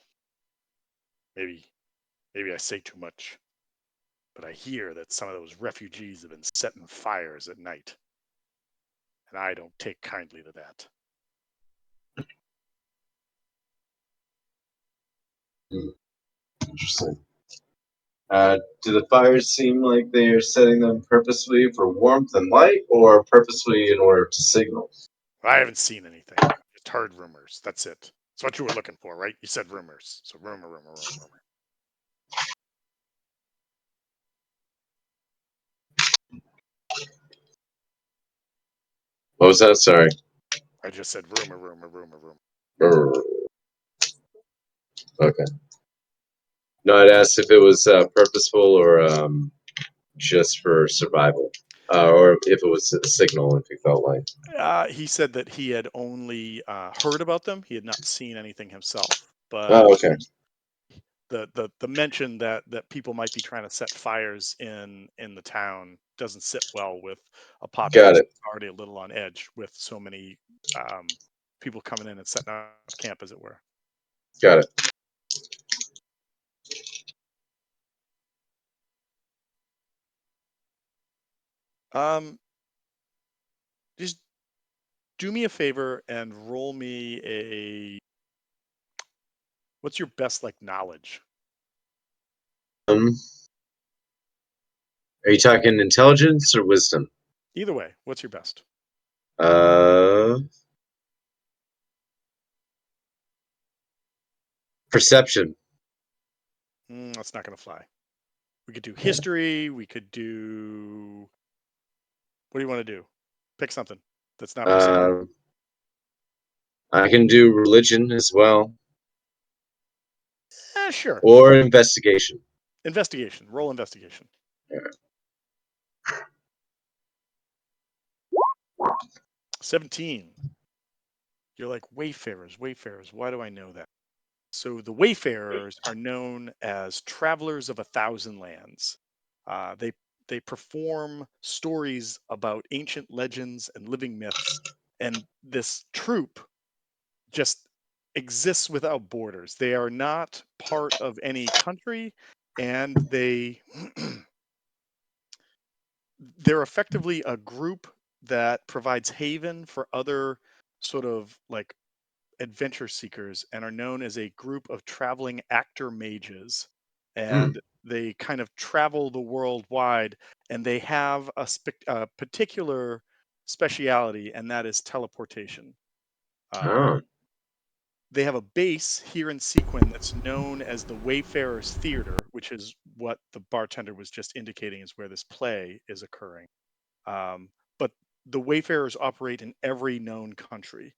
maybe I say too much, but I hear that some of those refugees have been setting fires at night. And I don't take kindly to that. Interesting. Do the fires seem like they're setting them purposely for warmth and light, or purposely in order to signal? I haven't seen anything. Just heard rumors. That's it. That's what you were looking for, right? You said rumors. So rumor. What was that? Sorry. I just said rumor. Brr. Okay. No, I'd asked if it was purposeful or just for survival, or if it was a signal. If he felt like. He said that he had only heard about them. He had not seen anything himself. But Oh, okay. the mention that people might be trying to set fires in the town doesn't sit well with a Got population it. that's already a little on edge with so many people coming in and setting up camp, as it were. Got it. Just do me a favor and roll me what's your best like knowledge? Are you talking intelligence or wisdom? Either way, what's your best? Perception. That's not going to fly. We could do history. We could do. What do you want to do? Pick something that's not perception. I can do religion as well. Sure. Or investigation. Investigation. Roll investigation. Yeah. 17. You're like, wayfarers. Why do I know that? So the wayfarers are known as travelers of 1,000 lands. They perform stories about ancient legends and living myths, and this troupe just exists without borders. They are not part of any country, and they're effectively a group that provides haven for other sort of like adventure seekers and are known as a group of traveling actor mages. And they kind of travel the world wide, and they have a particular speciality, and that is teleportation. They have a base here in Sequin that's known as the Wayfarers Theater, which is what the bartender was just indicating is where this play is occurring. But the Wayfarers operate in every known country.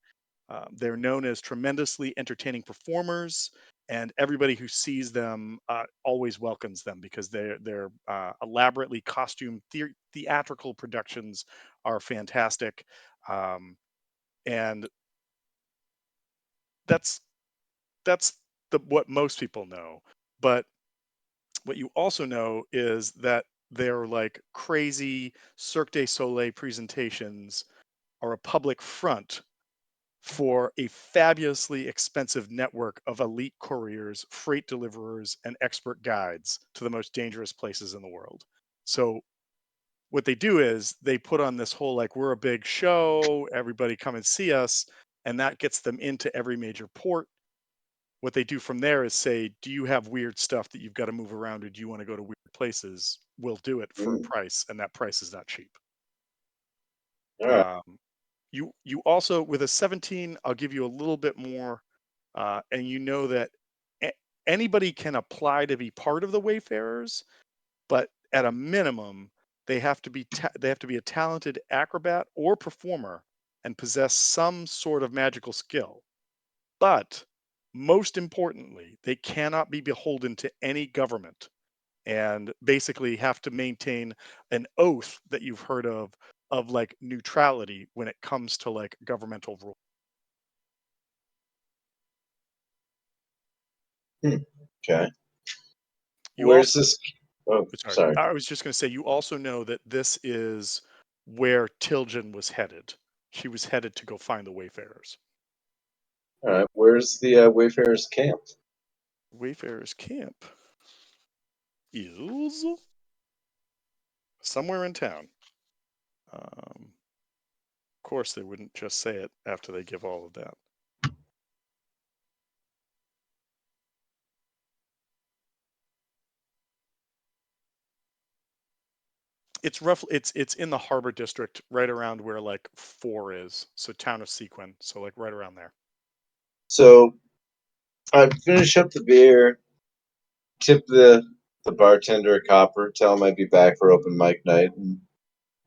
They're known as tremendously entertaining performers, and everybody who sees them always welcomes them because their elaborately costumed theatrical productions are fantastic. And that's what most people know. But what you also know is that their like crazy Cirque du Soleil presentations are a public front for a fabulously expensive network of elite couriers, freight deliverers, and expert guides to the most dangerous places in the world. So what they do is they put on this whole like we're a big show, everybody come and see us, and that gets them into every major port. What they do from there is say, do you have weird stuff that you've got to move around, or do you want to go to weird places? We'll do it for a price, and that price is not cheap. All right. You also with a 17, I'll give you a little bit more, and you know that anybody can apply to be part of the Wayfarers, but at a minimum, they have to be a talented acrobat or performer and possess some sort of magical skill. But most importantly, they cannot be beholden to any government and basically have to maintain an oath that you've heard of like neutrality when it comes to like governmental rule. Okay. You Where's also, this? Oh, sorry, sorry. I was just going to say, you also know that this is where Tilgen was headed. She was headed to go find the Wayfarers. All right. Where's the Wayfarers camp? Wayfarers camp is somewhere in town. Of course, they wouldn't just say it after they give all of that. It's roughly it's in the harbor district, right around where like 4 is. So town of Sequin. So like right around there. So I finish up the beer, tip the bartender a copper, tell him I'd be back for open mic night, and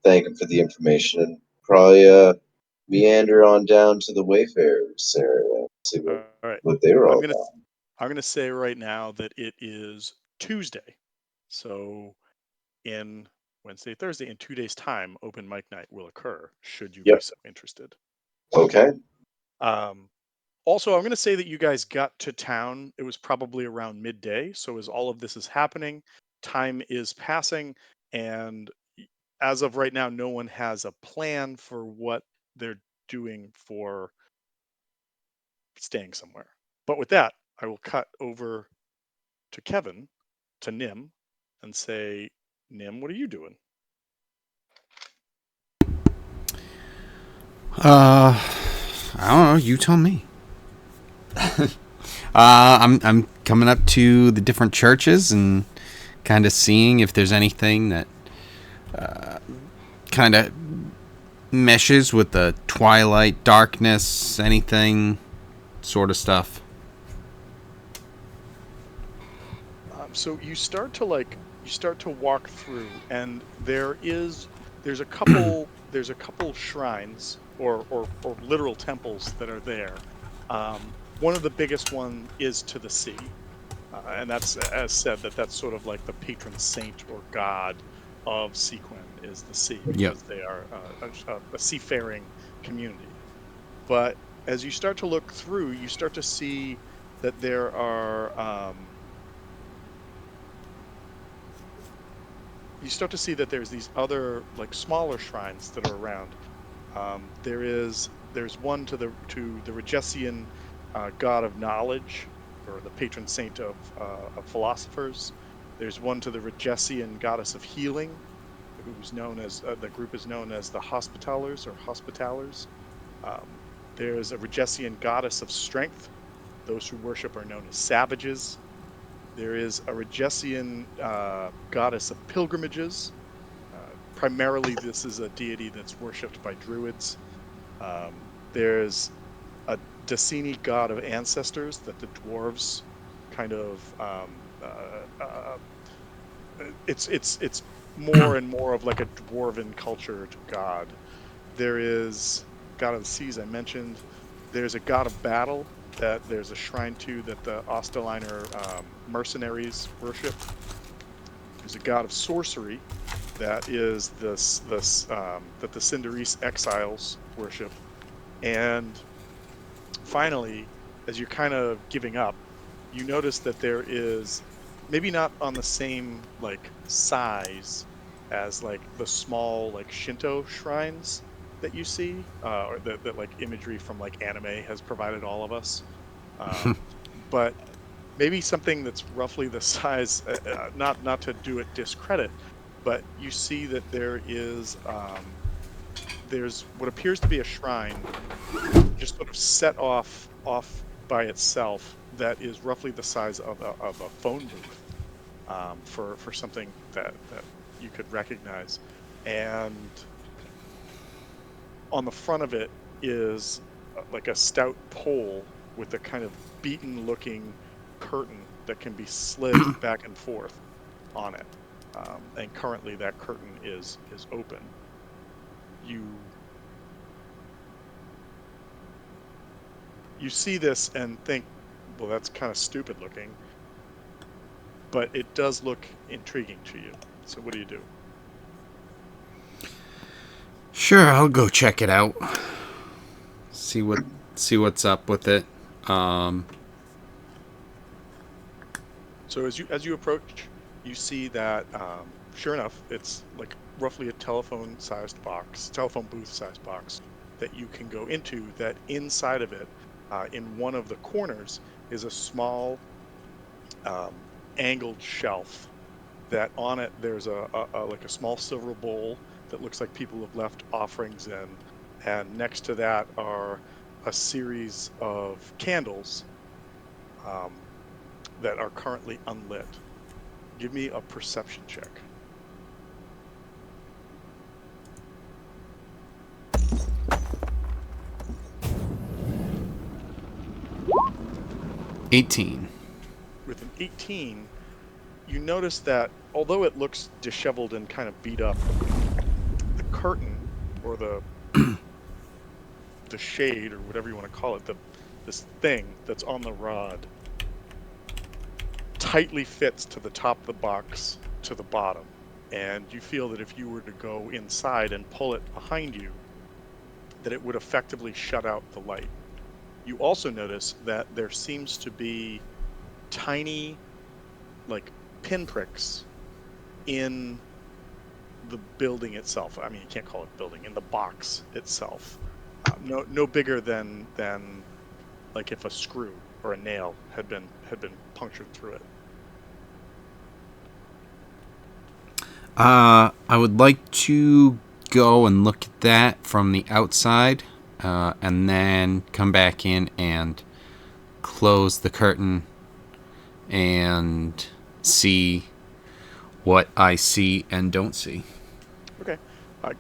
thank him for the information, and probably meander on down to the Wayfarers area, see All right. what they were I'm all gonna about. I'm gonna say right now that it is Tuesday. So in Wednesday, Thursday, in 2 days' time, open mic night will occur. Should you be Yep. so interested. Okay. Also, I'm going to say that you guys got to town. It was probably around midday. So as all of this is happening, time is passing, and as of right now, no one has a plan for what they're doing for staying somewhere. But with that, I will cut over to Kevin, to Nim, and say, Nim, what are you doing? I don't know. You tell me. I'm coming up to the different churches and kind of seeing if there's anything that kind of meshes with the twilight darkness, anything sort of stuff. So you start to walk through, and there's a couple shrines or literal temples that are there. One of the biggest one is to the sea, and that's, as said, that's sort of like the patron saint or god of Sequin is the sea, Yep. because they are a seafaring community. But as you start to look through, you start to see that there are there's these other, like, smaller shrines that are around. There's one to the Regesian god of knowledge, or the patron saint of philosophers. There's one to the Regesian goddess of healing, who's known as the group is known as the Hospitallers or Hospitallers. There's a Regesian goddess of strength. Those who worship are known as savages. There is a Regesian goddess of pilgrimages. Primarily, this is a deity that's worshipped by druids. There's a Dacini god of ancestors that the dwarves kind of it's more and more of like a dwarven culture to god. There is god of the seas, I mentioned. There's a god of battle that there's a shrine to that the Osteliner mercenaries worship. There's a god of sorcery that is that the Cinderise exiles worship. And finally, as you're kind of giving up, you notice that there is, maybe not on the same like size as like the small like Shinto shrines that you see, or that like imagery from like anime has provided all of us, but maybe something that's roughly the size, not to do it discredit, but you see that there's what appears to be a shrine just sort of set off by itself that is roughly the size of a phone booth, for something that you could recognize. And on the front of it is like a stout pole with a kind of beaten looking curtain that can be slid back and forth on it. And currently that curtain is open. You see this and think, well, that's kind of stupid looking, but it does look intriguing to you. So what do you do? Sure, I'll go check it out. See what's up with it. So as you approach, you see that sure enough, it's like roughly a telephone booth sized box that you can go into. That inside of it, in one of the corners, is a small angled shelf. That on it there's a like a small silver bowl that looks like people have left offerings in, and next to that are a series of candles that are currently unlit. Give me a perception check. $18. With an 18, you notice that although it looks disheveled and kind of beat up, the curtain, or the shade, or whatever you want to call it, this thing that's on the rod, tightly fits to the top of the box to the bottom. And you feel that if you were to go inside and pull it behind you, that it would effectively shut out the light. You also notice that there seems to be tiny, like, pinpricks in the building itself. I mean, you can't call it building, in the box itself. No bigger than like if a screw or a nail had been punctured through it. I would like to go and look at that from the outside, and then come back in and close the curtain and see what I see and don't see. Okay.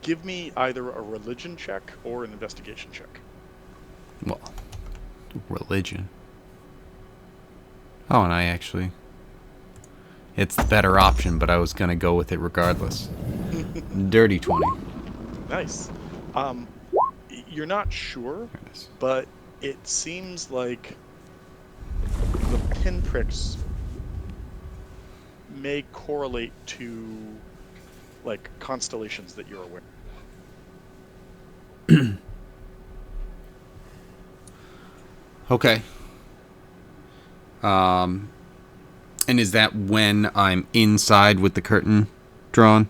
Give me either a religion check or an investigation check. Well, religion. Oh, and I actually... It's the better option, but I was going to go with it regardless. Dirty 20. Nice. You're not sure, but it seems like the pinpricks may correlate to like constellations that you're aware. Okay. And is that when I'm inside with the curtain drawn?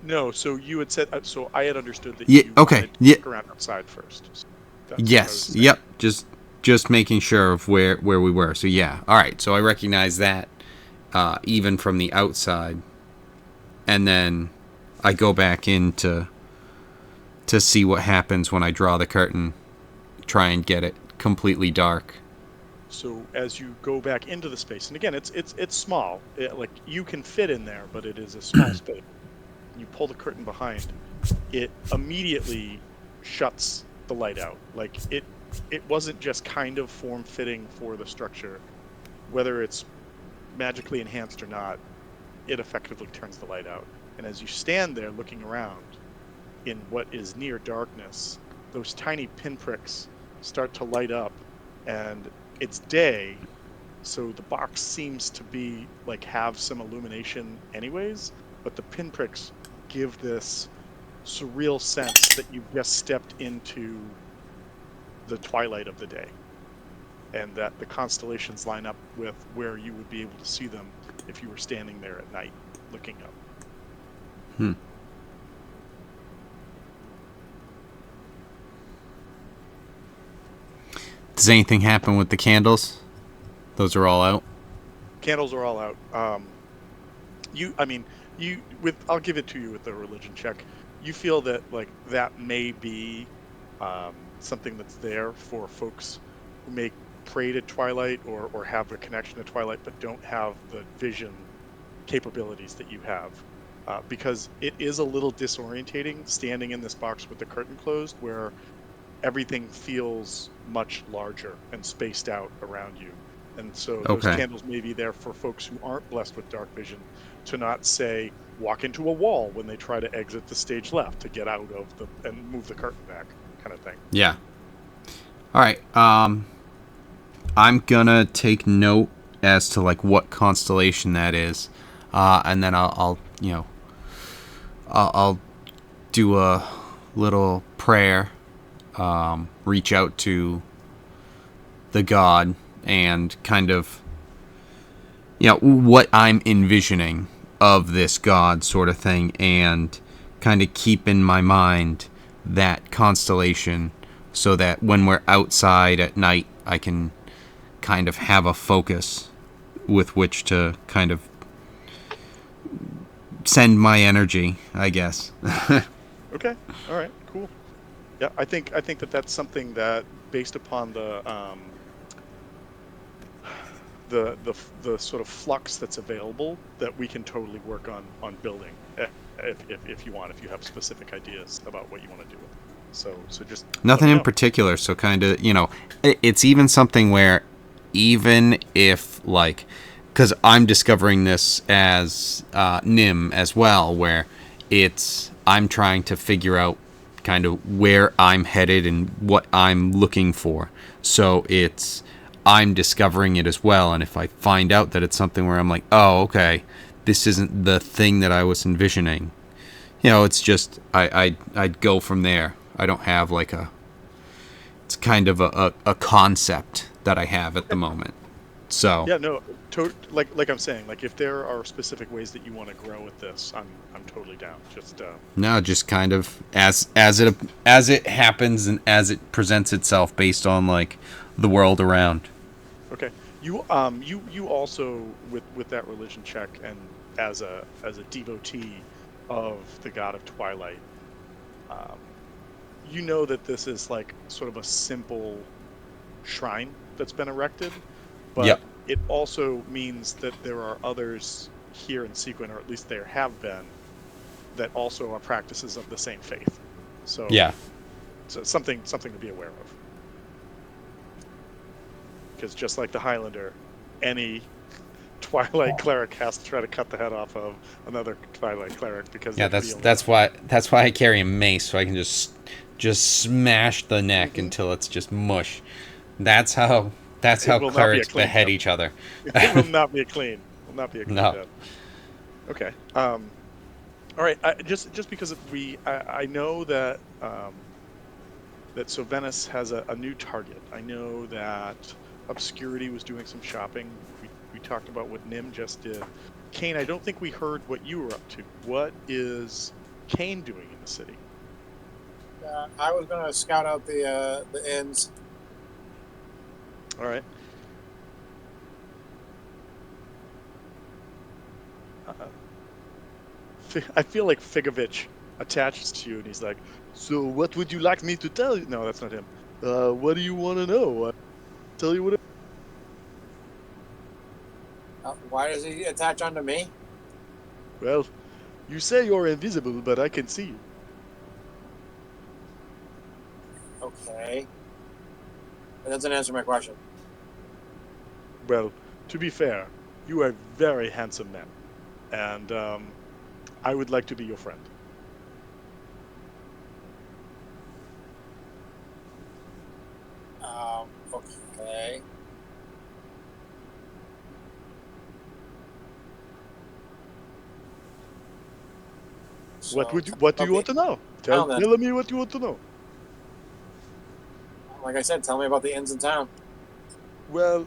No, so you had said, so I had understood that Yeah, you okay, wanted to yeah. look around outside first. So that's what I was Yes. saying. Yep. Just making sure of where we were. So yeah. All right. So I recognize that even from the outside, and then I go back in to see what happens when I draw the curtain, try and get it completely dark. So as you go back into the space, and again, it's small. Like you can fit in there, but it is a small space. You pull the curtain behind, it immediately shuts the light out. Like it wasn't just kind of form-fitting for the structure, whether it's magically enhanced or not. It effectively turns the light out. And as you stand there looking around in what is near darkness, those tiny pinpricks start to light up, and it's day, so the box seems to be like have some illumination anyways, but the pinpricks give this surreal sense that you've just stepped into the twilight of the day, and that the constellations line up with where you would be able to see them if you were standing there at night looking up. Does anything happen with the candles? Those are all out. Candles are all out. I'll give it to you with the religion check. You feel that like that may be something that's there for folks who may pray to Twilight or have a connection to Twilight, but don't have the vision capabilities that you have. Because it is a little disorientating standing in this box with the curtain closed, where everything feels much larger and spaced out around you. And so those Okay. candles may be there for folks who aren't blessed with dark vision to not, say, walk into a wall when they try to exit the stage left to get out of and move the curtain back, kind of thing. Yeah. All right. I'm gonna take note as to like what constellation that is, and then I'll do a little prayer, reach out to the god, and kind of what I'm envisioning of this god sort of thing, and kind of keep in my mind that constellation so that when we're outside at night I can kind of have a focus with which to kind of send my energy, I guess. Okay. All right. Cool. Yeah, I think that that's something that, based upon the sort of flux that's available, that we can totally work on building if you want, if you have specific ideas about what you want to do with it. So just Nothing let me in know. particular, so kind of, it's even something where even if, like, because I'm discovering this as Nim as well, where I'm trying to figure out kind of where I'm headed and what I'm looking for. So I'm discovering it as well, and if I find out that it's something where I'm like, oh, okay, this isn't the thing that I was envisioning, it's just, I'd go from there. I don't have like it's kind of a concept that I have at the moment. So Yeah, no, like I'm saying, like if there are specific ways that you want to grow with this, I'm totally down. Just No, just kind of as it happens and as it presents itself based on like the world around. okay. You also with that religion check and as a devotee of the god of Twilight, um, you know that this is like sort of a simple shrine that's been erected, but Yep. it also means that there are others here in Sequin, or at least there have been, that also are practices of the same faith. So, Yeah. so something to be aware of. Because just like the Highlander, any Twilight cleric has to try to cut the head off of another Twilight cleric because Yeah, they could be that's why I carry a mace so I can just smash the neck until it's just mush. That's how It will not be a clerics clean behead death. each other. It will not be a clean. Will not be a clean No. death. Okay. All right. Just because I know that that so Venice has a new target. I know that Obscurity was doing some shopping. We talked about what Nim just did. Kane, I don't think we heard what you were up to. What is Kane doing in the city? I was going to scout out the inns. All right. I feel like Figovich attaches to you, and he's like, "So, what would you like me to tell you?" No, that's not him. What do you want to know? Tell you what. Why does he attach onto me? Well, you say you're invisible, but I can see you. Okay. That doesn't answer my question. Well, to be fair, you are a very handsome man, and I would like to be your friend. Okay. What So, would you? What do you want to know? Tell then. me what you want to know. Like I said, tell me about the inns in town. Well,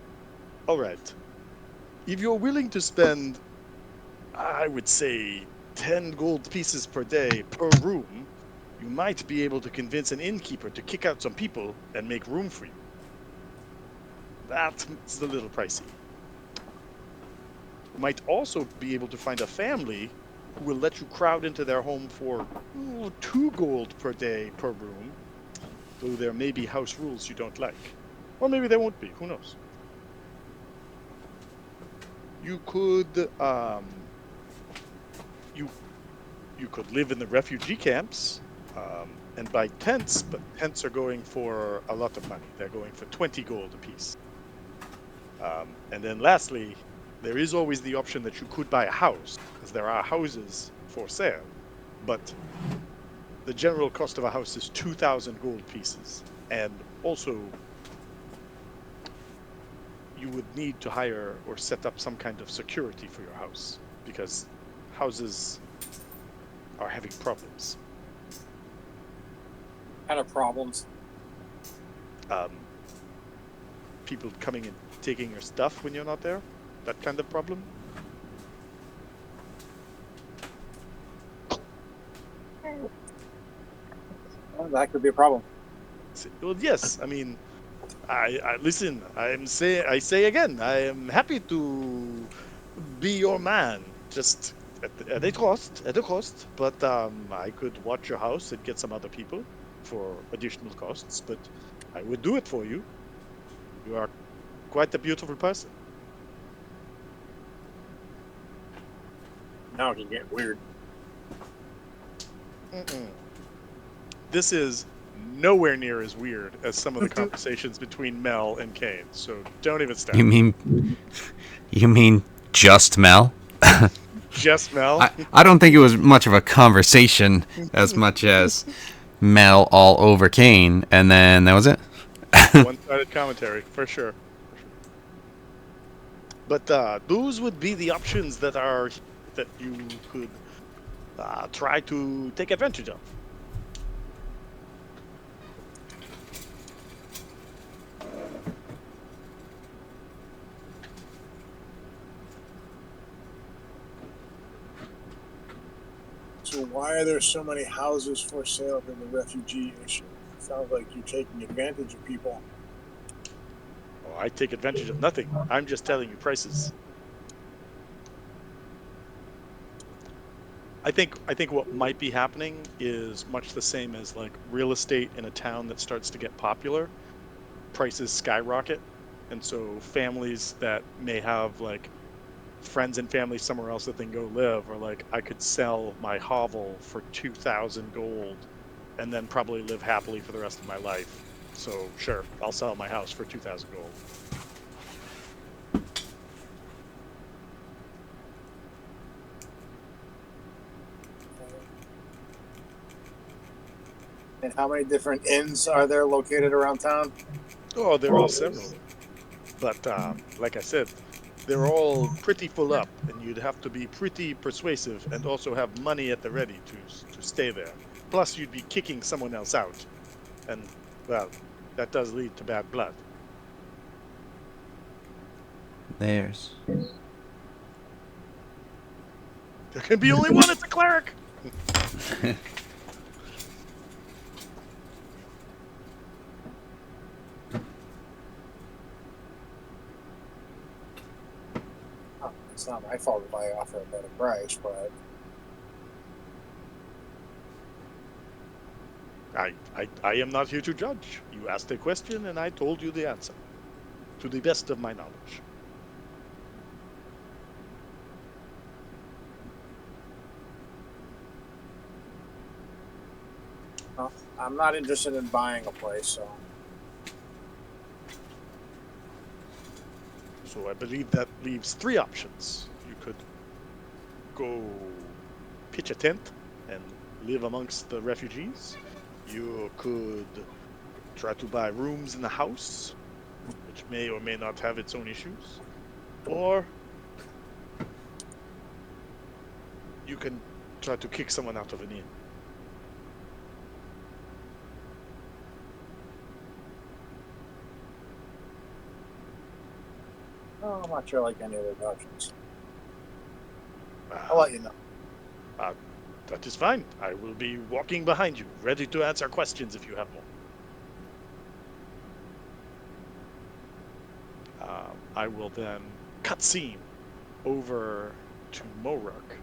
all right. If you're willing to spend, I would say, 10 gold pieces per day per room, you might be able to convince an innkeeper to kick out some people and make room for you. That's a little pricey. You might also be able to find a family who will let you crowd into their home for 2 gold per day per room, though there may be house rules you don't like. Or maybe there won't be, who knows? You could, you could live in the refugee camps and buy tents, but tents are going for a lot of money. They're going for 20 gold apiece. And then lastly, there is always the option that you could buy a house, because there are houses for sale, but the general cost of a house is 2,000 gold pieces. And also, you would need to hire or set up some kind of security for your house, because houses are having problems. Kind of problems. People coming and taking your stuff when you're not there, that kind of problem. Well, that could be a problem. Well, yes. I mean, I listen. I say again. I am happy to be your man. Just at a cost. At a cost. But I could watch your house and get some other people for additional costs. But I would do it for you. You are quite a beautiful person. Now it can get weird. Mm-mm. This is nowhere near as weird as some of the conversations between Mel and Kane. So don't even start. You mean just Mel? Just Mel? I don't think it was much of a conversation as much as Mel all over Kane, and then that was it. One-sided commentary, for sure. But those would be the options that you could try to take advantage of. So why are there so many houses for sale in the refugee issue? It sounds like you're taking advantage of people. Oh, I take advantage of nothing. I'm just telling you prices. I think what might be happening is much the same as like real estate in a town that starts to get popular, prices skyrocket. And so families that may have like friends and family somewhere else that they can go live, or like I could sell my hovel for 2,000 gold and then probably live happily for the rest of my life. So sure, I'll sell my house for 2,000 gold. And how many different inns are there located around town? Oh, there are several. But like I said, they're all pretty full up, and you'd have to be pretty persuasive and also have money at the ready to stay there. Plus, you'd be kicking someone else out, and well, that does lead to bad blood. Theirs. There can be only one. It's a cleric. Oh, it's not my fault if I offer a better price, but I am not here to judge. You asked a question, and I told you the answer, to the best of my knowledge. well, I'm not interested in buying a place, so So I believe that leaves three options. You could go pitch a tent and live amongst the refugees. You could try to buy rooms in the house, which may or may not have its own issues. Or you can try to kick someone out of an inn. oh, I'm not sure I like any of those options. Ah, I'll let you know. that is fine. I will be walking behind you, ready to answer questions if you have more. I will then cut scene over to Moruk.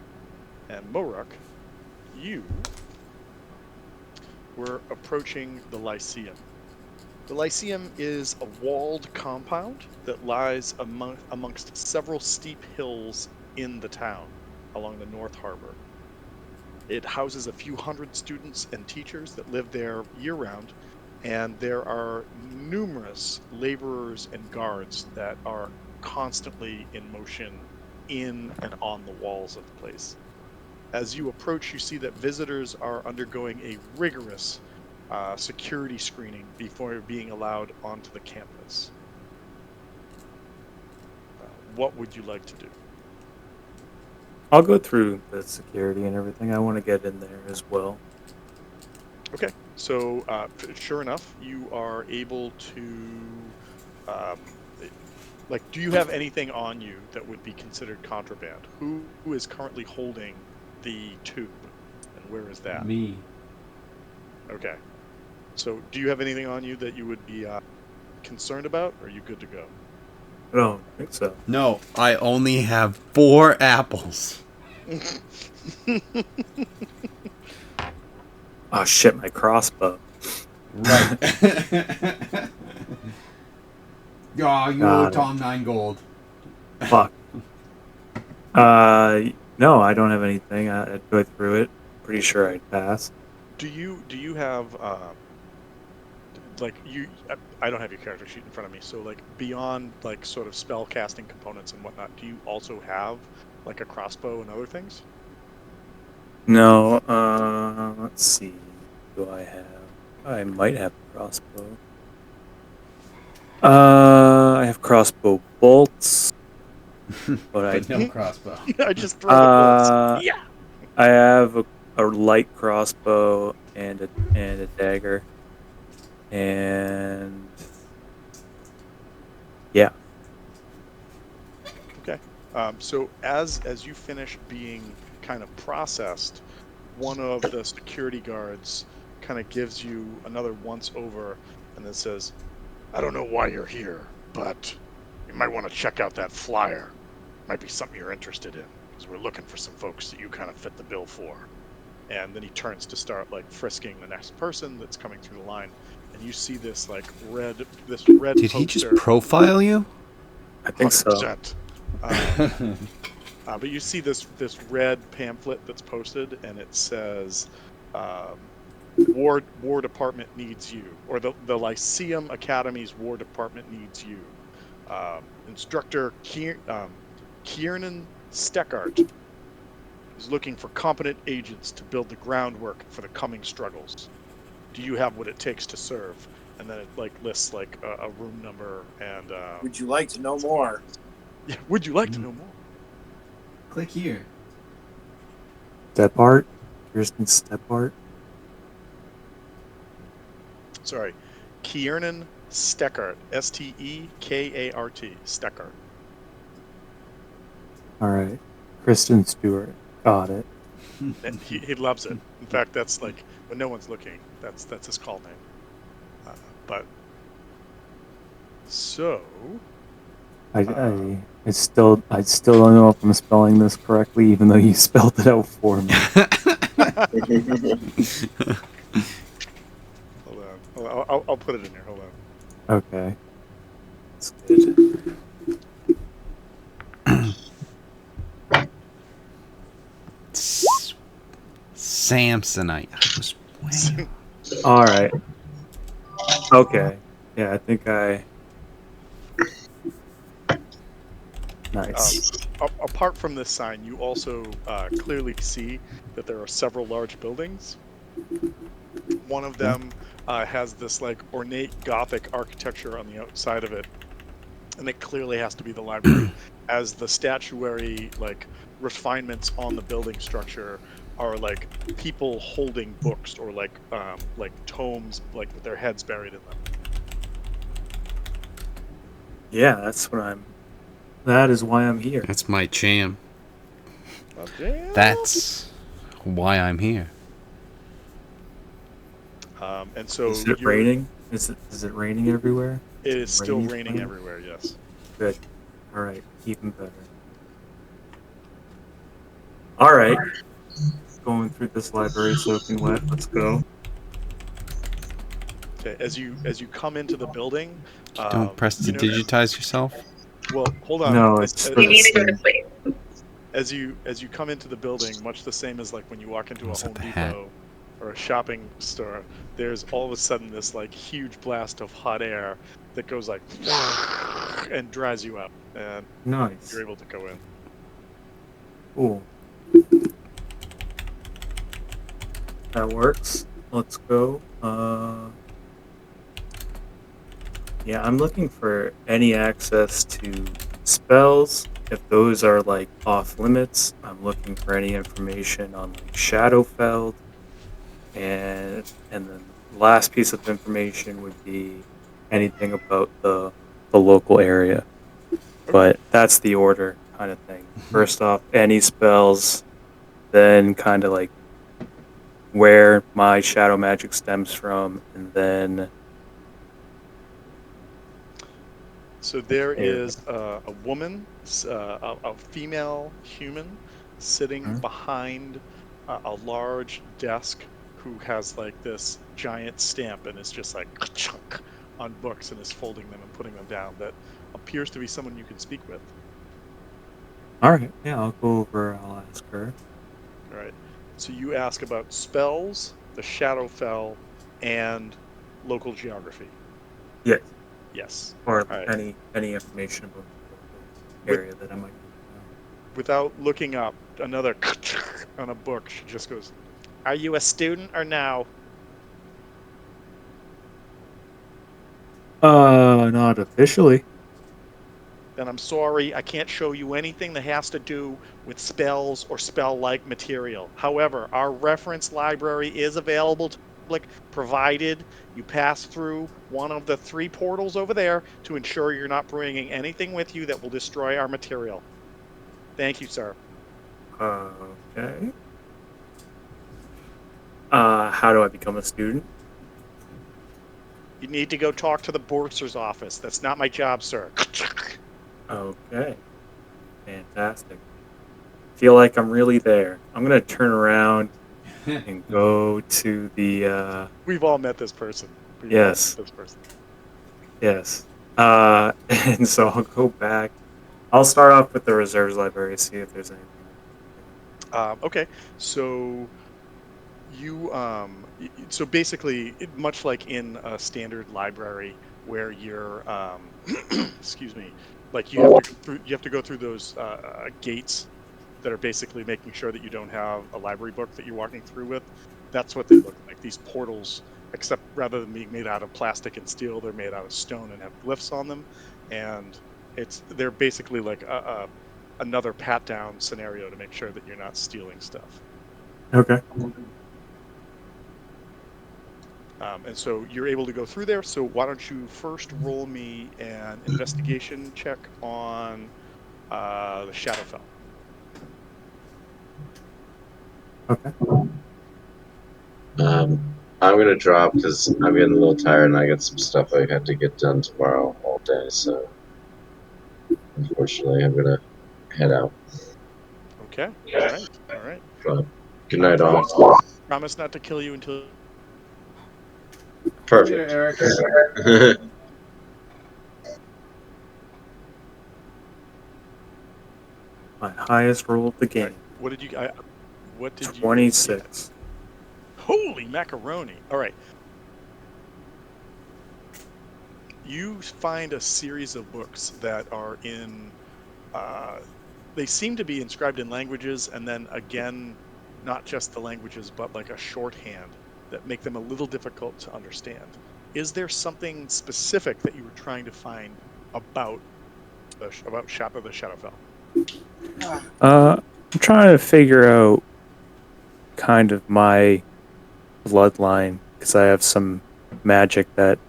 And Moruk, you were approaching the Lyceum. The Lyceum is a walled compound that lies amongst several steep hills in the town along the North Harbor. It houses a few hundred students and teachers that live there year-round, and there are numerous laborers and guards that are constantly in motion in and on the walls of the place. As you approach, you see that visitors are undergoing a rigorous security screening before being allowed onto the campus. What would you like to do? I'll go through the security and everything. I want to get in there as well. Okay, so sure enough, you are able to, um, do you have anything on you that would be considered contraband? Who is currently holding the tube, and where is that? Me. Okay, so do you have anything on you that you would be concerned about, or are you good to go? I don't think so. No, I only have 4 apples. Oh shit, my crossbow. Right. Oh, you owe Got it. Tom 9 gold. Fuck. No, I don't have anything. I'd go through it. Pretty sure I'd pass. Do you have I don't have your character sheet in front of me, so like beyond like sort of spell casting components and whatnot, do you also have like a crossbow and other things? No, let's see. Do I have? I might have a crossbow. I have crossbow bolts, but no crossbow. I just throw the bolts. Yeah. I have a light crossbow and a dagger, and yeah. Okay. So as you finish being kind of processed, one of the security guards kind of gives you another once over and then says, "I don't know why you're here, but you might want to check out that flyer. Might be something you're interested in, because we're looking for some folks that you kind of fit the bill for." And then he turns to start like frisking the next person that's coming through the line, and you see this like red Did he just poster. profile you? I think so. 100%. But you see this red pamphlet that's posted, and it says, War Department needs you, or the Lyceum Academy's War Department needs you. Instructor Kiernan Steckart is looking for competent agents to build the groundwork for the coming struggles. Do you have what it takes to serve? And then it like lists like a room number and. Would you like to know more? Yeah, would you like to know more? Click here. Step art. Kirsten step art. Sorry, Kiernan Steckart. Stekart. Steckart. All right. Kristen Stewart. Got it. And he loves it. In fact, that's like when no one's looking. That's his call name. But so. I still don't know if I'm spelling this correctly, even though you spelled it out for me. Hold on. I'll put it in here. Hold on. Okay. That's good. Samsonite. I was way All right. Okay. Yeah, I think I. Nice. Apart from this sign, you also clearly see that there are several large buildings. One of them has this like ornate Gothic architecture on the outside of it, and it clearly has to be the library, as the statuary like refinements on the building structure are like people holding books or like tomes like with their heads buried in them. Yeah, that is why I'm here. That's my jam. Okay. That's why I'm here. And so Is it raining? Is it raining everywhere? It is still raining tonight? everywhere. Yes. Good. All right, even better. All right, going through this library soaking wet. Let's go. Okay. As you come into the building, Don't press to digitize yourself. Well, hold on. No, it's for You the need to go to same. sleep. As you come into the building, much the same as like when you walk into a Was it Home the hat? Depot or a shopping store, there's all of a sudden this like huge blast of hot air that goes like and dries you up, and Nice. you're able to go in. Cool. That works. Let's go. Yeah, I'm looking for any access to spells. If those are like off limits, I'm looking for any information on like Shadowfeld, and then the last piece of information would be anything about the local area. But that's the order kind of thing. First off, any spells, then kind of like where my shadow magic stems from, and then So there is a woman, a female human, sitting behind a large desk, who has like this giant stamp and is just like chunk on books and is folding them and putting them down. That appears to be someone you can speak with. all right, yeah, I'll go over. I'll ask her. All right. So you ask about spells, the Shadowfell, and local geography. Yes, Yes. or right. any information about the area that I might. Without looking up, another on a book, she just goes, "Are you a student or no?" Not officially. Then I'm sorry, I can't show you anything that has to do with spells or spell-like material. However, our reference library is available to the public, provided you pass through one of the 3 portals over there to ensure you're not bringing anything with you that will destroy our material. Thank you, sir. Okay. How do I become a student? You need to go talk to the bursar's office. That's not my job, sir. Okay. Fantastic. Feel like I'm really there. I'm gonna turn around and go to the We've all met this person. Yes. This person. yes. And so I'll go back. I'll start off with the reserves library, see if there's anything. Okay, so so basically, much like in a standard library where you're, excuse me, like you have to go through those gates that are basically making sure that you don't have a library book that you're walking through with. That's what they look like. These portals, except rather than being made out of plastic and steel, they're made out of stone and have glyphs on them, and they're basically like another pat down scenario to make sure that you're not stealing stuff. Okay. And so you're able to go through there. So why don't you first roll me an investigation check on the Shadowfell? Okay. I'm gonna drop because I'm getting a little tired and I got some stuff I have to get done tomorrow all day. So unfortunately, I'm gonna head out. Okay. All right. All right. But good night, all. Promise not to kill you until. Perfect. My highest roll of the game. Right. What did you? What did you? 26. Holy macaroni! All right. You find a series of books that are in. They seem to be inscribed in languages, and then again, not just the languages, but like a shorthand that make them a little difficult to understand. Is there something specific that you were trying to find about Shadow the Shadowfell? I'm trying to figure out kind of my bloodline because I have some magic that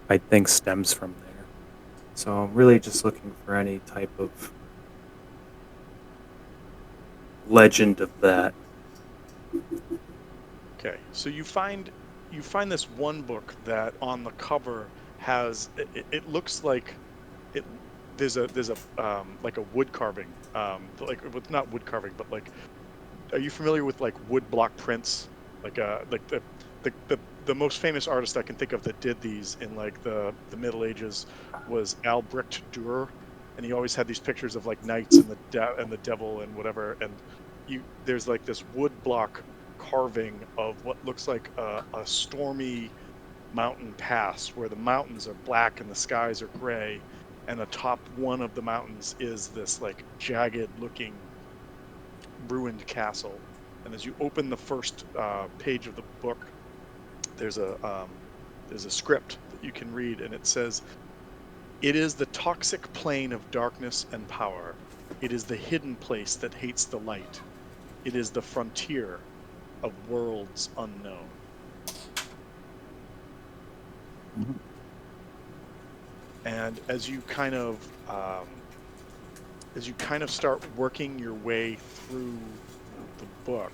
I think stems from there. So I'm really just looking for any type of legend of that. Okay, so you find this one book that on the cover has it looks like it there's a like a wood carving like with not wood carving but like, are you familiar with like wood block prints, like the most famous artist I can think of that did these in like the Middle Ages was Albrecht Dürer, and he always had these pictures of like knights and the devil and whatever, and there's like this wood block carving of what looks like a stormy mountain pass where the mountains are black and the skies are gray, and atop one of the mountains is this like jagged looking ruined castle. And as you open the first page of the book, there's a script that you can read, and it says, "It is the toxic plane of darkness and power. It is the hidden place that hates the light. It is the frontier of worlds unknown." And as you kind of start working your way through the book,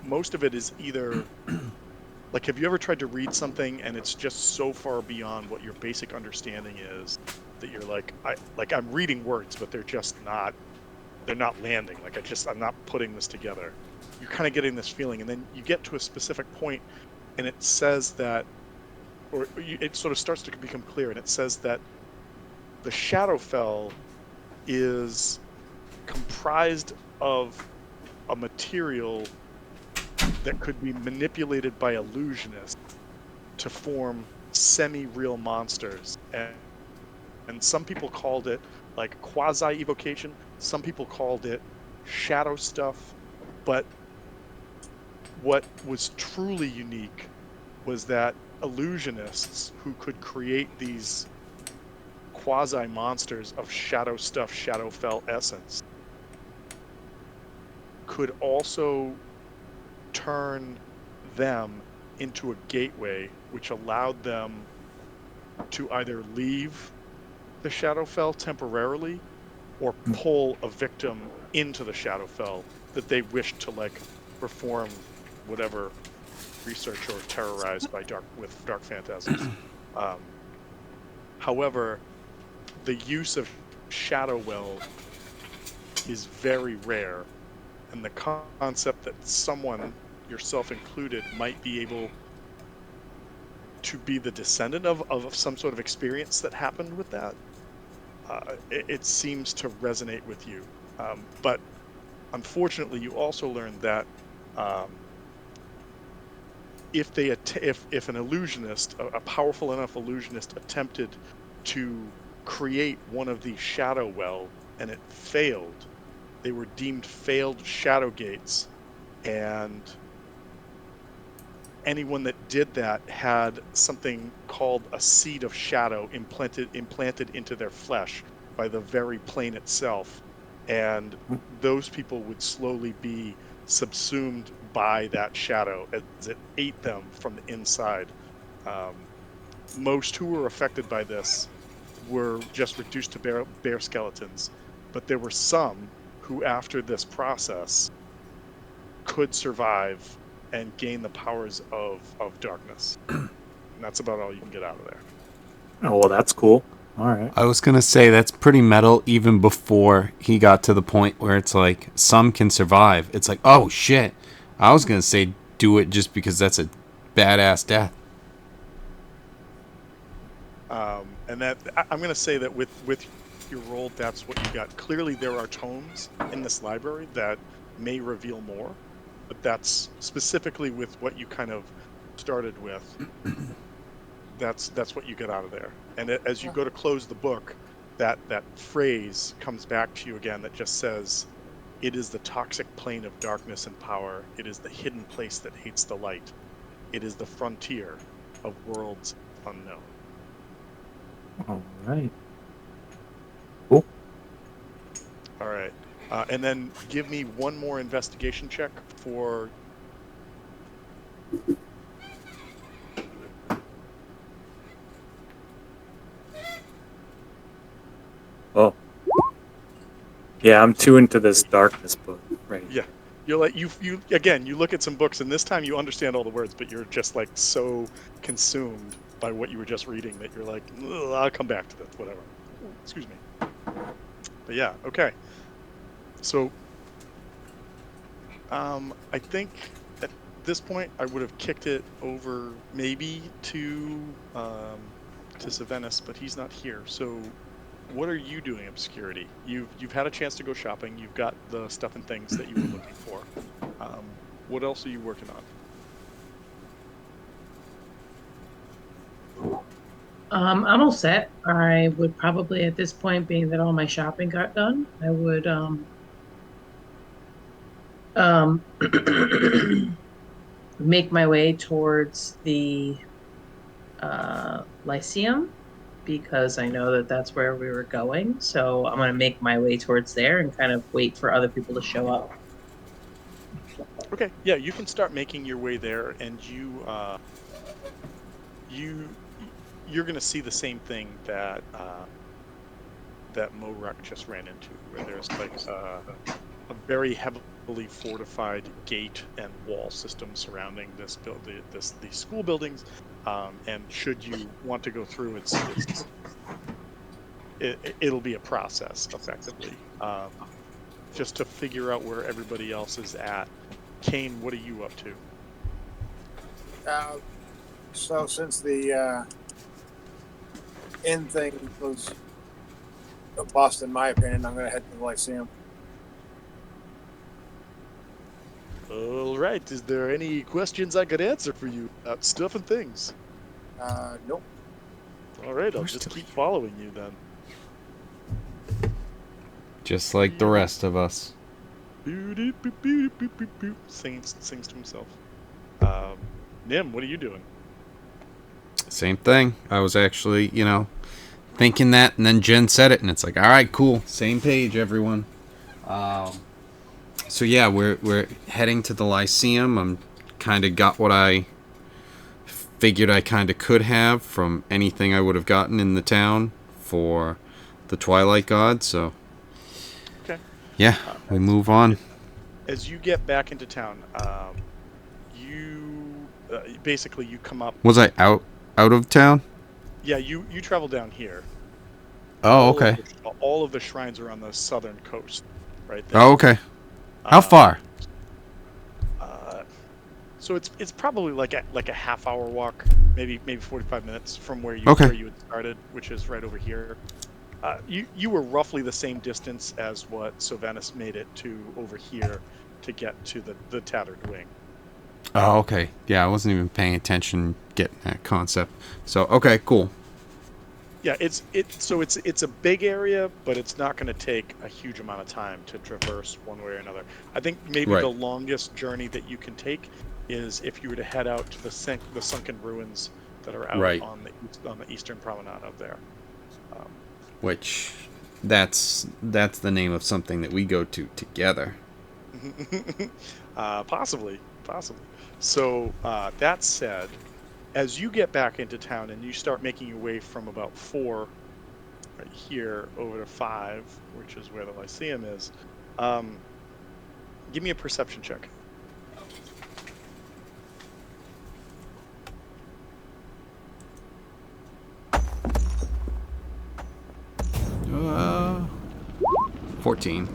most of it is either like, have you ever tried to read something and it's just so far beyond what your basic understanding is that you're like, I'm reading words, but they're not landing. Like I'm not putting this together. You're kind of getting this feeling, and then you get to a specific point, and it says that, it sort of starts to become clear, and it says that the Shadowfell is comprised of a material that could be manipulated by illusionists to form semi-real monsters, and some people called it like quasi-evocation, some people called it shadow stuff, but what was truly unique was that illusionists who could create these quasi-monsters of shadow stuff, Shadowfell essence, could also turn them into a gateway which allowed them to either leave the Shadowfell temporarily or pull a victim into the Shadowfell that they wished to like perform whatever research or terrorized by dark phantasms. However, the use of shadow well is very rare, and the concept that someone, yourself included, might be able to be the descendant of some sort of experience that happened with that, it seems to resonate with you. But unfortunately, you also learned that if an illusionist, a powerful enough illusionist, attempted to create one of these shadow well and it failed, they were deemed failed shadow gates, and anyone that did that had something called a seed of shadow implanted into their flesh by the very plane itself, and those people would slowly be subsumed by that shadow as it ate them from the inside. Most who were affected by this were just reduced to bare skeletons, but there were some who, after this process, could survive and gain the powers of darkness. And that's about all you can get out of there. Oh, well, that's cool. All right. I was going to say that's pretty metal even before he got to the point where it's like some can survive. It's like, oh shit. I was going to say do it just because that's a badass death. And that I'm going to say that with your roll, that's what you got. Clearly, there are tomes in this library that may reveal more, but that's specifically with what you kind of started with. That's what you get out of there. And as you go to close the book, that phrase comes back to you again that just says, "It is the toxic plane of darkness and power. It is the hidden place that hates the light. It is the frontier of worlds unknown." All right. Cool. All right. And then give me one more investigation check for... Oh. Yeah, I'm too into this darkness book right Yeah. You're like, you again, you look at some books, and this time you understand all the words, but you're just like so consumed by what you were just reading that you're like, I'll come back to this, whatever. Excuse me. But yeah, okay. So, I think at this point I would have kicked it over maybe to Savanus, but he's not here. So, what are you doing, Obscurity? You've had a chance to go shopping. You've got the stuff and things that you were looking for. What else are you working on? I'm all set. I would probably, at this point, being that all my shopping got done, I would make my way towards the Lyceum, because I know that that's where we were going. So I'm going to make my way towards there and kind of wait for other people to show up. Okay, yeah, you can start making your way there, and you're going to see the same thing that Morak just ran into, where there's like a very heavily fortified gate and wall system surrounding these school buildings. And should you want to go through, it'll be a process, effectively, just to figure out where everybody else is at. Kane, what are you up to? So since the inn thing was a bust, in my opinion, I'm going to head to the Lyceum. All right. Is there any questions I could answer for you about stuff and things? Nope. All right. I'll just keep following you then. Just like the rest of us. Sings to himself. Nim, what are you doing? Same thing. I was actually, thinking that, and then Jen said it, and it's like, all right, cool. Same page, everyone. So yeah, we're heading to the Lyceum. I'm kind of got what I figured I kind of could have from anything I would have gotten in the town for the Twilight God. So okay, yeah, we move on. As you get back into town, you basically you come up. Was I out of town? Yeah, you travel down here. Oh, okay. All of the shrines are on the southern coast, right there. Oh, okay. How far? So it's probably like a half-hour walk, maybe 45 minutes from where you Okay. had started, which is right over here. You were roughly the same distance as what Sylvanas made it to over here to get to the Tattered Wing. Oh, okay. Yeah, I wasn't even paying attention getting that concept. So, okay, cool. Yeah, it's a big area, but it's not going to take a huge amount of time to traverse one way or another. I think maybe the longest journey that you can take is if you were to head out to the sunken ruins that are out on the eastern promenade out there. Which, that's the name of something that we go to together. Possibly. So that said, as you get back into town and you start making your way from about 4 right here over to 5, which is where the Lyceum is, give me a perception check. Uh, 14.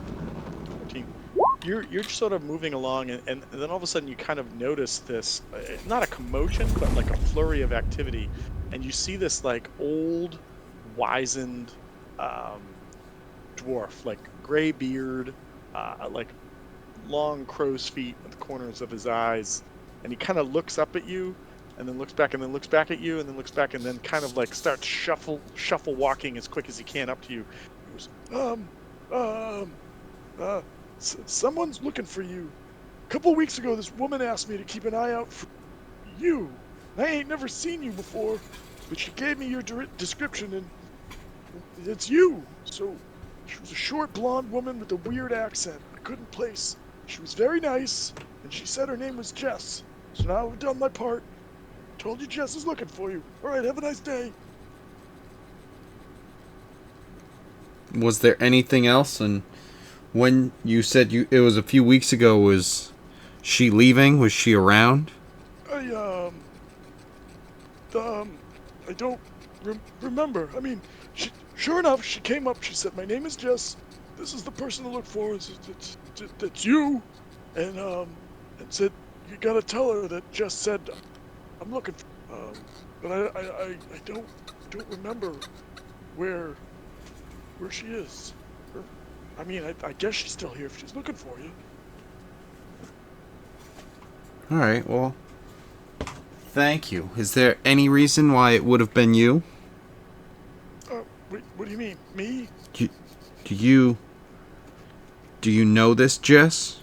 You're sort of moving along, and then all of a sudden you kind of notice this, not a commotion, but like a flurry of activity, and you see this like old, wizened dwarf, like gray beard, like long crow's feet at the corners of his eyes, and he kind of looks up at you, and then looks back, and then looks back at you, and then looks back, and then kind of like starts shuffle walking as quick as he can up to you. He goes, someone's looking for you. A couple weeks ago, this woman asked me to keep an eye out for you. I ain't never seen you before, but she gave me your description, and it's you. So she was a short blonde woman with a weird accent I couldn't place. She was very nice, and she said her name was Jess. So now I've done my part. Told you Jess is looking for you. All right, have a nice day. Was there anything else? And when you said it was a few weeks ago, was she leaving? Was she around? I don't remember. I mean, sure enough, she came up. She said, "My name is Jess. This is the person to look for. It's you." And said, "You gotta tell her that Jess said I'm looking for." But I don't remember where she is. I mean, I guess she's still here if she's looking for you. All right, well, thank you. Is there any reason why it would have been you? What do you mean? Me? Do you know this Jess?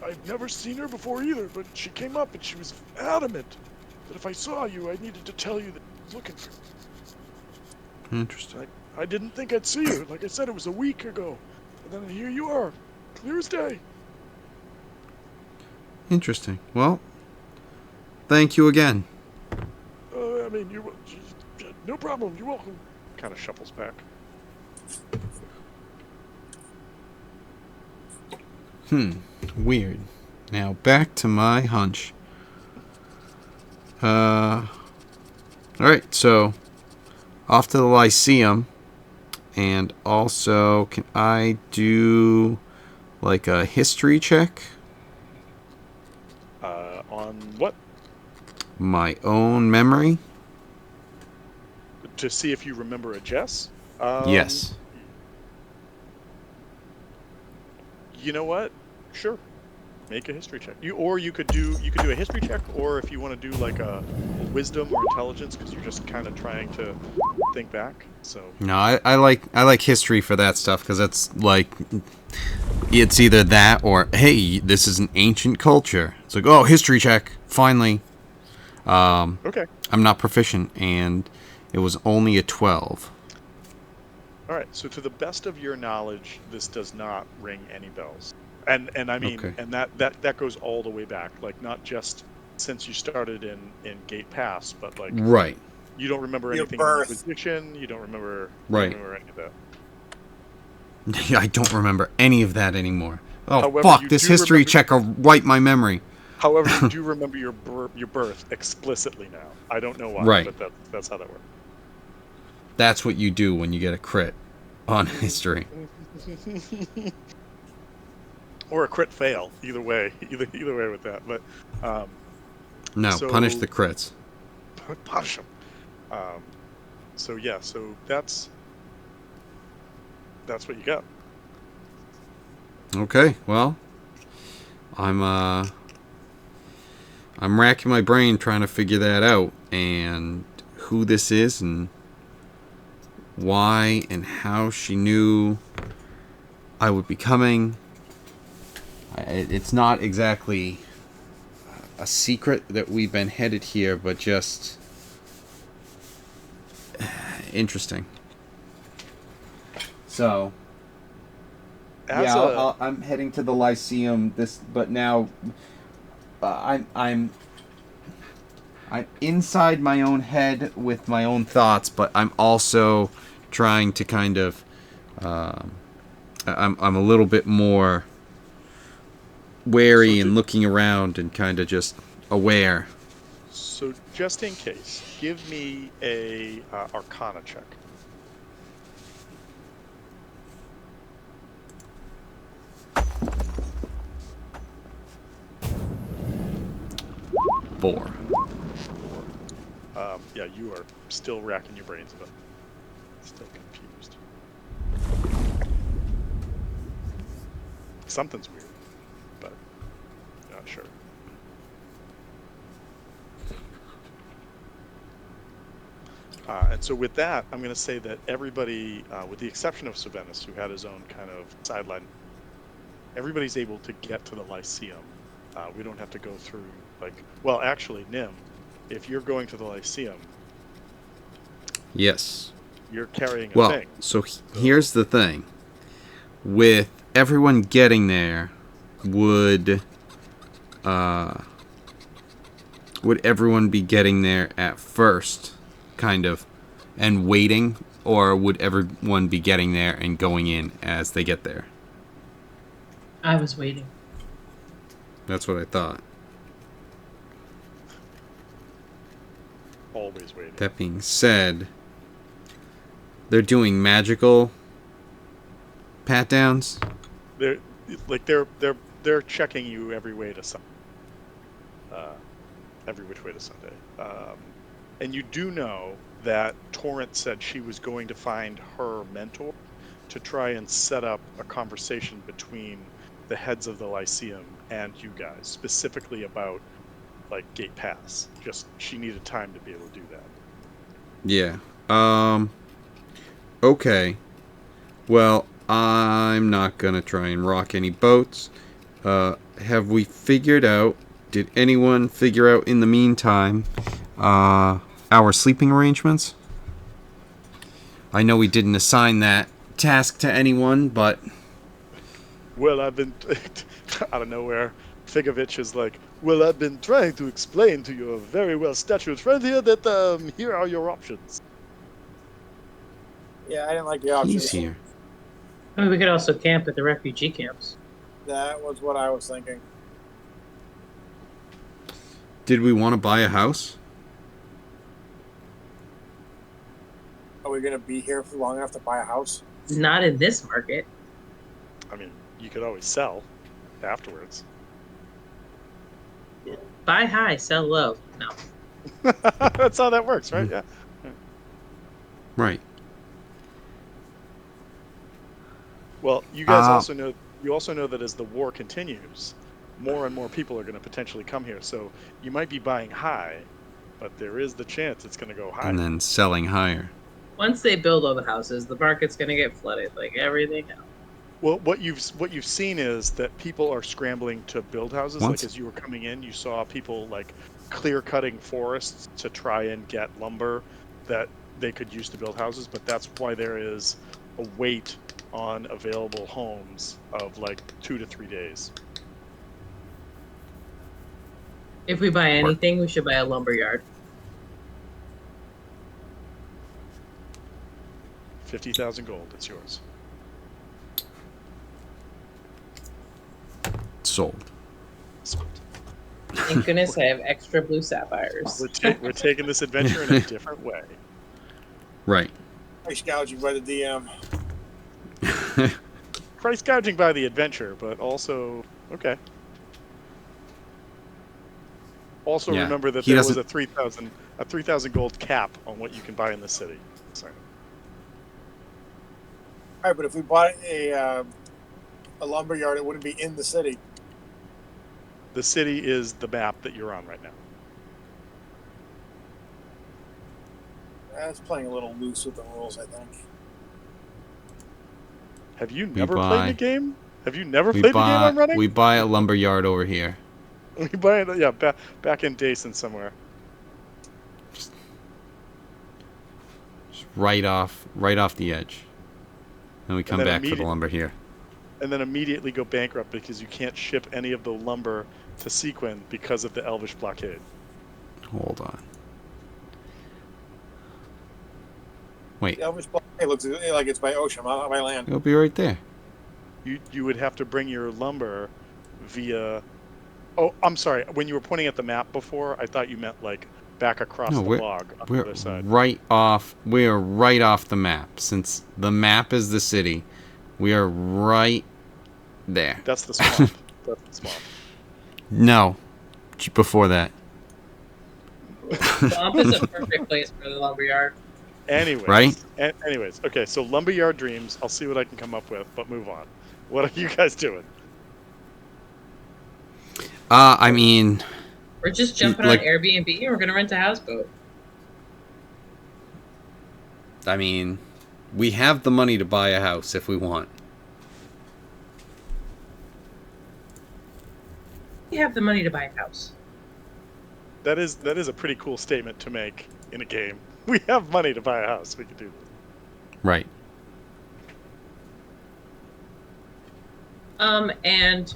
I've never seen her before either, but she came up and she was adamant that if I saw you, I needed to tell you that I was looking for you. Interesting. I didn't think I'd see you. Like I said, it was a week ago. And then here you are, clear as day. Interesting. Well, thank you again. I mean, no problem. You're welcome. Kind of shuffles back. Weird. Now back to my hunch. Alright, so off to the Lyceum. And also, can I do like a history check? On what? My own memory? To see if you remember a Jess? Yes. You know what? Sure. Make a history check. You could do a history check, or if you want to do like a wisdom or intelligence, because you're just kind of trying to think back. So No, I like history for that stuff, because it's like it's either that or hey, this is an ancient culture. It's like, oh, history check, finally. Okay. I'm not proficient, and it was only a 12. All right. So to the best of your knowledge, this does not ring any bells. And I mean, Okay. and that goes all the way back, like not just since you started in Gate Pass, but like Right. you don't remember Your anything in the birth. Inquisition. You don't remember Right. any of that. I don't remember any of that anymore. Oh, However, fuck, you this do history remember- check will wipe my memory. However, you do remember your birth explicitly now. I don't know why, Right. but that's how that works. That's what you do when you get a crit on history. Or a crit fail. Either way, either way with that. But No, so, punish the crits. punish them. So yeah, so that's what you got. Okay, well, I'm racking my brain trying to figure that out, and who this is and why and how she knew I would be coming. It's not exactly a secret that we've been headed here, but just interesting. So, I'm heading to the Lyceum. But now I'm inside my own head with my own thoughts, but I'm also trying to kind of I'm a little bit more wary and looking around and kind of just aware. So just in case, give me a Arcana check. Four. Yeah, you are still racking your brains, but still confused. Something's weird, but not sure. And so with that, I'm going to say that everybody, with the exception of Savenus, who had his own kind of sideline, everybody's able to get to the Lyceum. We don't have to go through, well, actually, Nim, if you're going to the Lyceum, yes, you're carrying a thing. So here's the thing. With everyone getting there, would everyone be getting there at first, kind of, and waiting, or would everyone be getting there and going in as they get there? I was waiting. That's what I thought. Always waiting. That being said, they're doing magical pat downs. They're checking you every way to Sunday. Every which way to Sunday. And you do know that Torrent said she was going to find her mentor to try and set up a conversation between the heads of the Lyceum and you guys, specifically about Gate Pass. Just she needed time to be able to do that. Yeah. Okay. Well, I'm not gonna try and rock any boats. Have we figured out? Did anyone figure out in the meantime our sleeping arrangements? I know we didn't assign that task to anyone, but well, I've been out of nowhere. Figovich is like, well, I've been trying to explain to your very well-statured friend here that here are your options. Yeah, I didn't like the options. he's here. I mean, we could also camp at the refugee camps. That was what I was thinking. Did we want to buy a house? Are we going to be here for long enough to buy a house? Not in this market. I mean, you could always sell afterwards. Buy high, sell low. No. That's how that works, right? Yeah. Right. Well, you guys also know. You also know that as the war continues, more and more people are going to potentially come here. So you might be buying high, but there is the chance it's going to go high. And then selling higher. Once they build all the houses, the market's going to get flooded like everything else. Well, what you've seen is that people are scrambling to build houses. Like as you were coming in, you saw people clear cutting forests to try and get lumber that they could use to build houses. But that's why there is a wait on available homes of 2 to 3 days. If we buy anything, we should buy a lumber yard. 50,000 gold. It's yours. Sold. Sold. Thank goodness I have extra blue sapphires. We're taking this adventure in a different way. Right. Price gouging by the DM. Price gouging by the adventure, but also okay. Also Yeah, remember that he there was doesn't- a 3,000 gold cap on what you can buy in the city. Sorry. All right, but if we bought a lumber yard, it wouldn't be in the city. The city is the map that you're on right now. That's playing a little loose with the rules, I think. Have you We never buy- played the game? Have you never We played the game I'm running? we buy a lumber yard over here. We buy it, yeah, back in Dason somewhere. Just right off the edge. And we come then back for the lumber here. And then immediately go bankrupt because you can't ship any of the lumber to Sequin because of the Elvish blockade. Hold on. Wait, The Elvish blockade looks like it's by ocean, not by land. it'll be right there. You would have to bring your lumber via... Oh, I'm sorry. When you were pointing at the map before, I thought you meant like back across No, the log on the We're other side. we are right off the map. Since the map is the city, we are right there. That's the swamp. That's the swamp. No, before that. Swamp is a perfect place for the lumberyard. Anyways, Right? Anyways, okay. So lumberyard dreams. I'll see what I can come up with, but move on. What are you guys doing? I mean, We're just jumping Like- on Airbnb and we're gonna rent a houseboat. we have the money to buy a house if we want. We have the money to buy a house. That is a pretty cool statement to make in a game. We have money to buy a house. We can do this. Right. And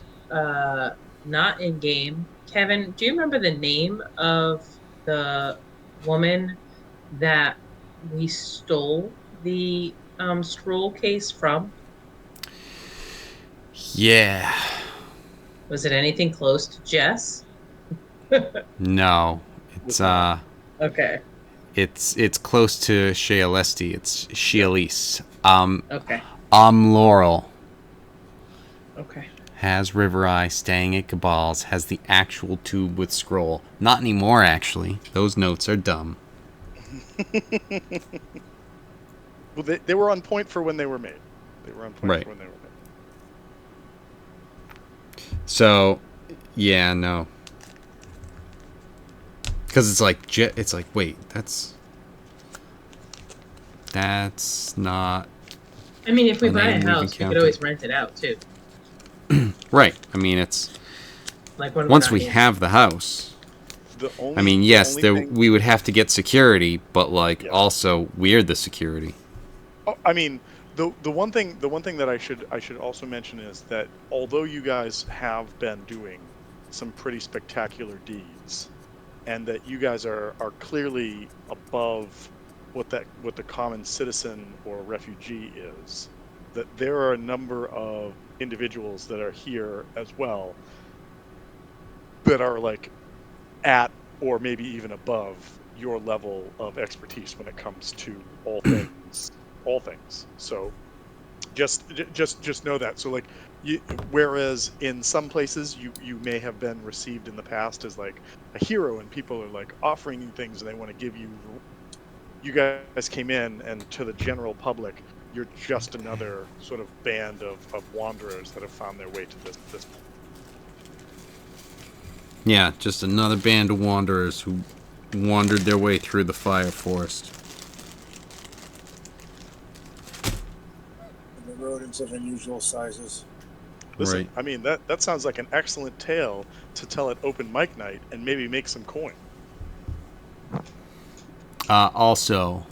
not in game. Kevin, do you remember the name of the woman that we stole the scroll case from? Yeah. Was it anything close to Jess? No. It's Okay. it's close to Shealesti. It's Shealise. Okay. Laurel Okay. has River Eye staying at Cabal's, has the actual tube with scroll. Not anymore, actually. Those notes are dumb. Well, they were on point for when they were made. They were on point Right. for when they were made. So, yeah, no. Because it's like, wait, that's not I mean, if we A buy name a we've house, we could encountered. always rent it out too. right. I mean, it's Like when once we're we not in. have the house. The only, I mean, the yes, only there thing- we would have to get security, but like Yes. also we're the security. Oh, I mean, the one thing that I should also mention is that although you guys have been doing some pretty spectacular deeds, and that you guys are clearly above what the common citizen or refugee is, that there are a number of individuals that are here as well that are like at or maybe even above your level of expertise when it comes to all things. So just know that. So like whereas in some places you may have been received in the past as like a hero and people are like offering you things and they want to give you guys came in, and to the general public you're just another sort of band of wanderers that have found their way to this. Yeah, just another band of wanderers who wandered their way through the fire forest. And the rodents of unusual sizes. Listen, Right. I mean that sounds like an excellent tale to tell at open mic night and maybe make some coin. Also,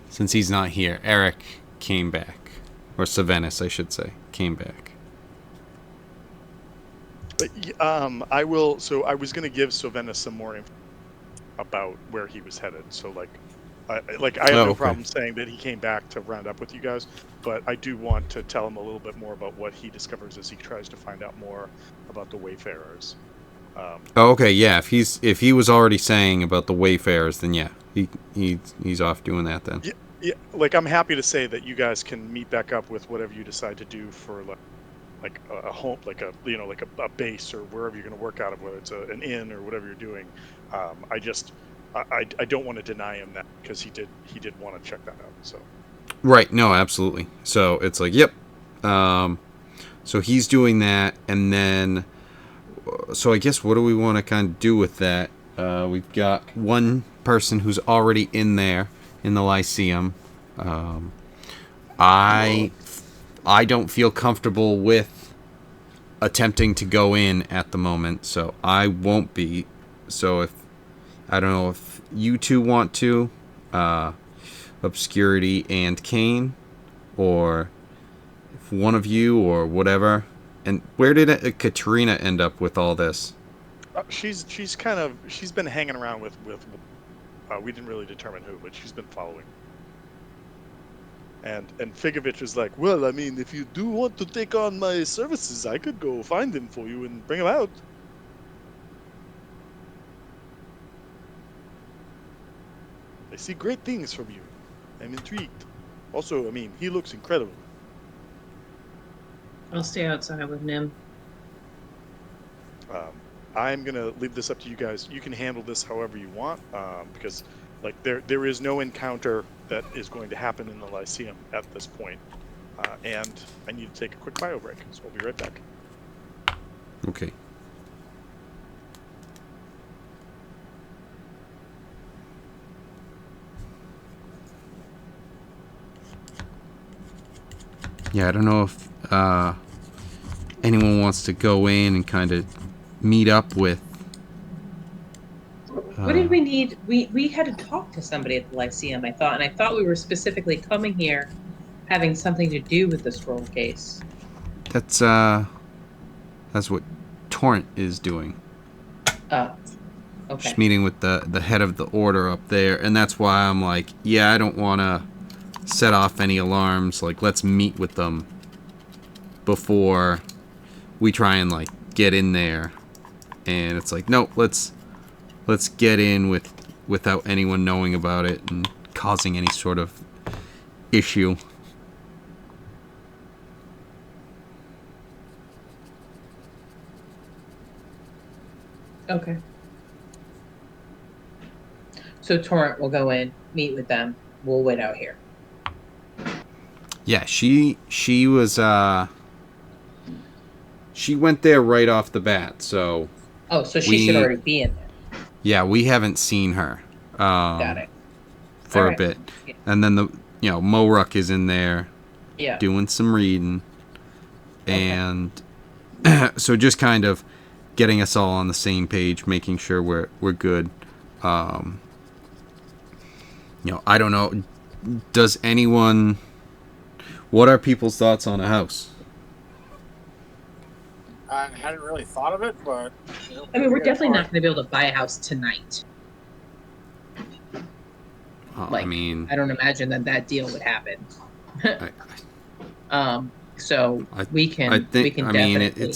since he's not here, Eric came back, or Savenis, I should say, came back. But I will. So I was going to give Sylvanus some more info about where he was headed. So I have no okay. problem saying that he came back to round up with you guys, but I do want to tell him a little bit more about what he discovers as he tries to find out more about the Wayfarers. Oh, okay, yeah. If he was already saying about the Wayfarers, then yeah, he's off doing that then. Yeah, like I'm happy to say that you guys can meet back up with whatever you decide to do for like a home, like a like a base or wherever you're going to work out of, whether it's an inn or whatever you're doing. I don't want to deny him that, because he did want to check that out. So Right. No, absolutely. So it's like, yep. So he's doing that, and then, so I guess what do we want to kind of do with that? We've got one person who's already in there in the Lyceum. I don't feel comfortable with attempting to go in at the moment, so I won't be. So if I don't know if you two want to, Obscurity and Kane, or if one of you or whatever. And where did Katrina end up with all this? she's been hanging around with we didn't really determine who, but she's been following. And Figovich is like, well, I mean, if you do want to take on my services, I could go find him for you and bring him out. I see great things from you. I'm intrigued. Also, I mean, he looks incredible. I'll stay outside with Nim. I'm gonna leave this up to you guys. You can handle this however you want, because like there is no encounter that is going to happen in the Lyceum at this point, and I need to take a quick bio break, so I'll be right back. Okay. Yeah, I don't know if anyone wants to go in and kind of meet up with. What did we need? We had to talk to somebody at the Lyceum, I thought, and I thought we were specifically coming here having something to do with the scroll case. That's what Torrent is doing. Oh, okay. Just meeting with the head of the order up there, and that's why I'm like, yeah, I don't want to set off any alarms. Like, let's meet with them before we try and like get in there. And it's like, no, let's get in without anyone knowing about it and causing any sort of issue. Okay. So Torrent will go in, meet with them. We'll wait out here. Yeah, she was she went there right off the bat, so Oh, so she should already be in there. yeah, we haven't seen her Got it. for Alright. a bit. Yeah. And then Moruck is in there Yeah. doing some reading. Okay. And so just kind of getting us all on the same page, making sure we're good. I don't know, does anyone, what are people's thoughts on a house? I hadn't really thought of it, but I mean, we're definitely not going to be able to buy a house tonight. I mean, I don't imagine that deal would happen. I So we can. think, we can I mean, definitely.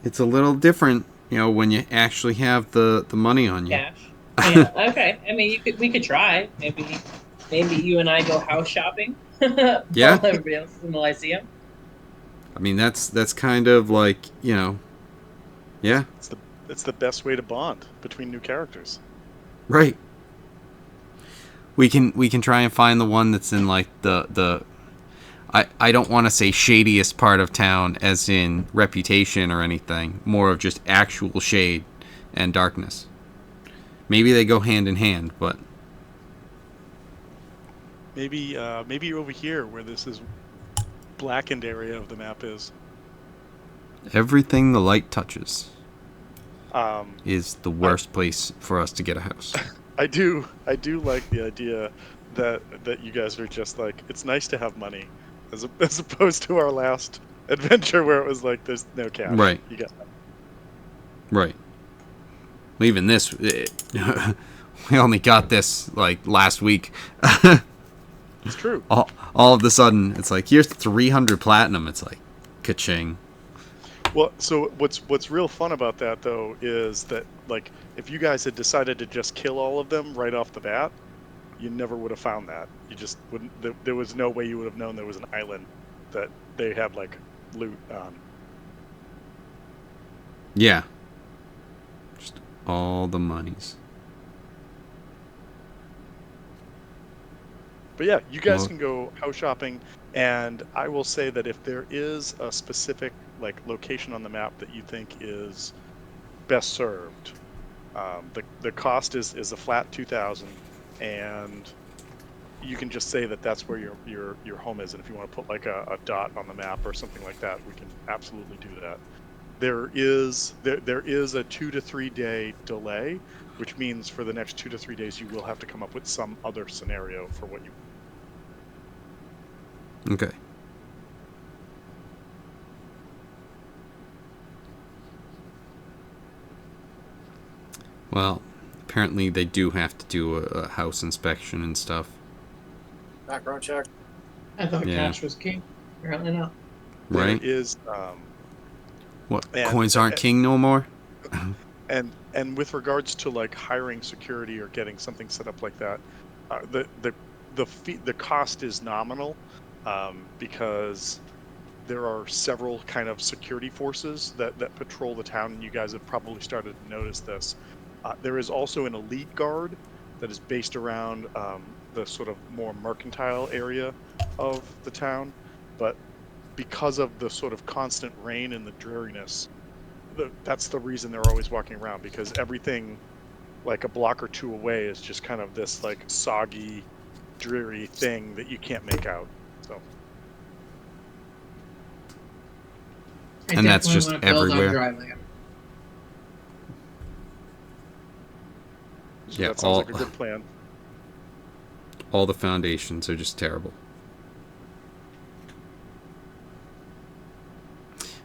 it's a little different, when you actually have the money on you. Cash. Yeah. Okay. I mean, we could try. Maybe you and I go house shopping. Yeah. While everybody else is in the Lyceum. I mean, that's kind of like, yeah, It's the best way to bond between new characters. right. We can try and find the one that's in like the I don't want to say shadiest part of town as in reputation or anything, more of just actual shade and darkness. Maybe they go hand in hand, but Maybe over here where this is blackened area of the map is. everything the light touches Um, is the worst place for us to get a house. I do like the idea that you guys are just like, it's nice to have money, as opposed to our last adventure where it was like there's no cash. Right. You got Right. Even this, we only got this like last week. it's true. All of a sudden, it's like, here's 300 platinum. It's like, ka-ching. Well, so what's real fun about that though is that like if you guys had decided to just kill all of them right off the bat, you never would have found that. You just wouldn't. There was no way you would have known there was an island that they had like loot on. Yeah. Just all the monies. But yeah, you guys Well- can go house shopping, and I will say that if there is a specific like location on the map that you think is best served, the cost is a flat 2,000, and you can just say that that's where your home is, and if you want to put like a dot on the map or something like that, we can absolutely do that. There is a 2 to 3 day delay, which means for the next 2 to 3 days you will have to come up with some other scenario for what you. Okay. Well, apparently they do have to do a house inspection and stuff. Background check. I thought Yeah. cash was king. Apparently not. Right? There is What? and- Coins aren't king no more? and with regards to like hiring security or getting something set up like that, the cost is nominal, because there are several kind of security forces that patrol the town, and you guys have probably started to notice this. There is also an elite guard that is based around the sort of more mercantile area of the town, but because of the sort of constant rain and the dreariness, that's the reason they're always walking around, because everything like a block or two away is just kind of this like soggy, dreary thing that you can't make out. So And that's just definitely wanna build on everywhere. dry land. so Yeah, that sounds like a all- good plan. All the foundations are just terrible.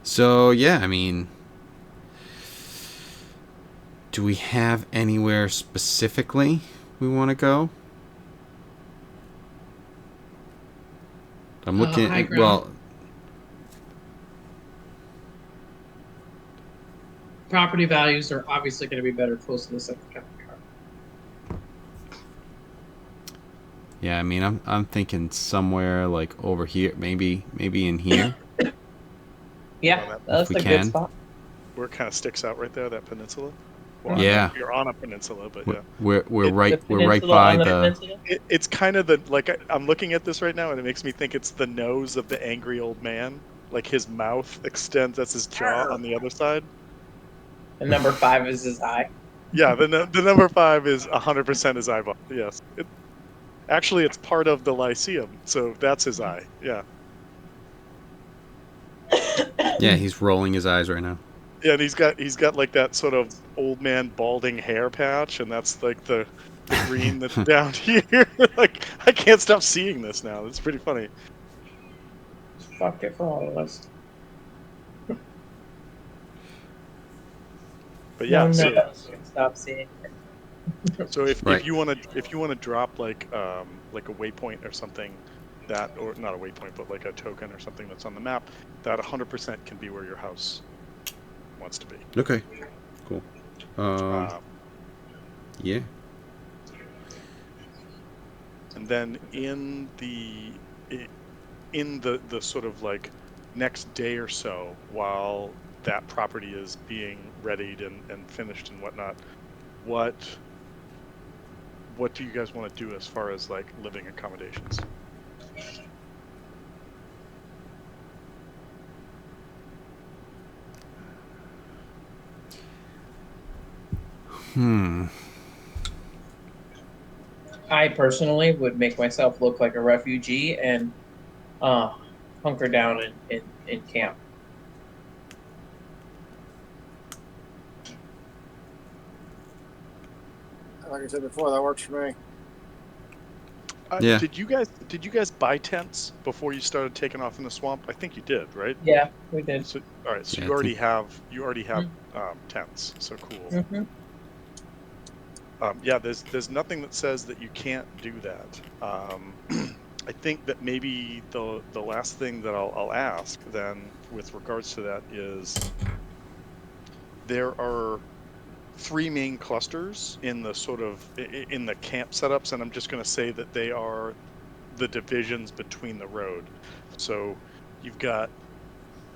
So, yeah, I mean, do we have anywhere specifically we want to go? I'm looking high at, ground. well, Property values are obviously going to be better close to the center of town. yeah, I mean, I'm thinking somewhere like over here, maybe in here. Yeah, Well, that's we a can. good spot. Where it kind of sticks out right there, that peninsula. Well, Yeah. you're on a peninsula, but yeah. We're It- right The we're right peninsula by on the peninsula? It's kind of the like I'm looking at this right now, and it makes me think it's the nose of the angry old man. Like his mouth extends, that's his jaw on the other side. And number 5 is his eye. Yeah, the number 5 is 100% his eyeball. Yes, actually it's part of the Lyceum, so that's his eye. Yeah, Yeah, he's rolling his eyes right now. yeah, and he's got like that sort of old man balding hair patch, and that's like the green that's down here. Like I can't stop seeing this now. It's pretty funny. Fuck it for all of us. But yeah, None so, of us can stop seeing it. so if Right. you want to drop like a waypoint or something, that, or not a waypoint but like a token or something that's on the map, that 100% can be where your house wants to be. Okay. Cool. Yeah. And then in the sort of like next day or so, while that property is being readied and finished and whatnot, what do you guys want to do as far as like living accommodations? I personally would make myself look like a refugee and hunker down in camp. Like I said before, that works for me. Yeah. Did you guys buy tents before you started taking off in the swamp? I think you did, right? Yeah, we did. So, all right. So Yeah, you I already think- have tents. So cool. Mm-hmm. Yeah, there's nothing that says that you can't do that. I think that maybe the last thing that I'll ask then with regards to that is there are 3 main clusters in the sort of in the camp setups, and I'm just going to say that they are the divisions between the road. So you've got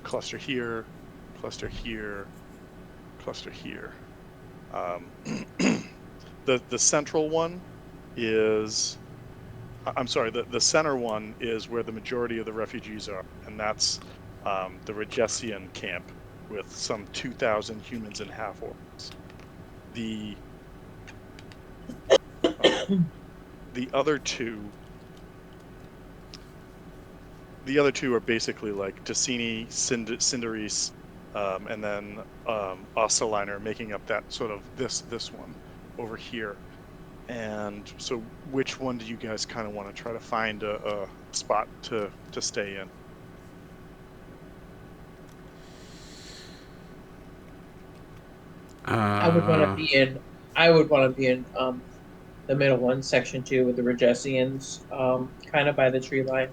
cluster here, cluster here, cluster here. The central one is, I'm sorry, the center one is where the majority of the refugees are, and that's the Regesian camp with some 2,000 humans and half-orcs. The other two are basically like Ticini, Cinderis, and then Osteliner making up that sort of this one over here. And so which one do you guys kind of want to try to find a spot to stay in? I would want to be in. I would want to be in the middle one, section 2, with the Regesians, kind of by the tree line.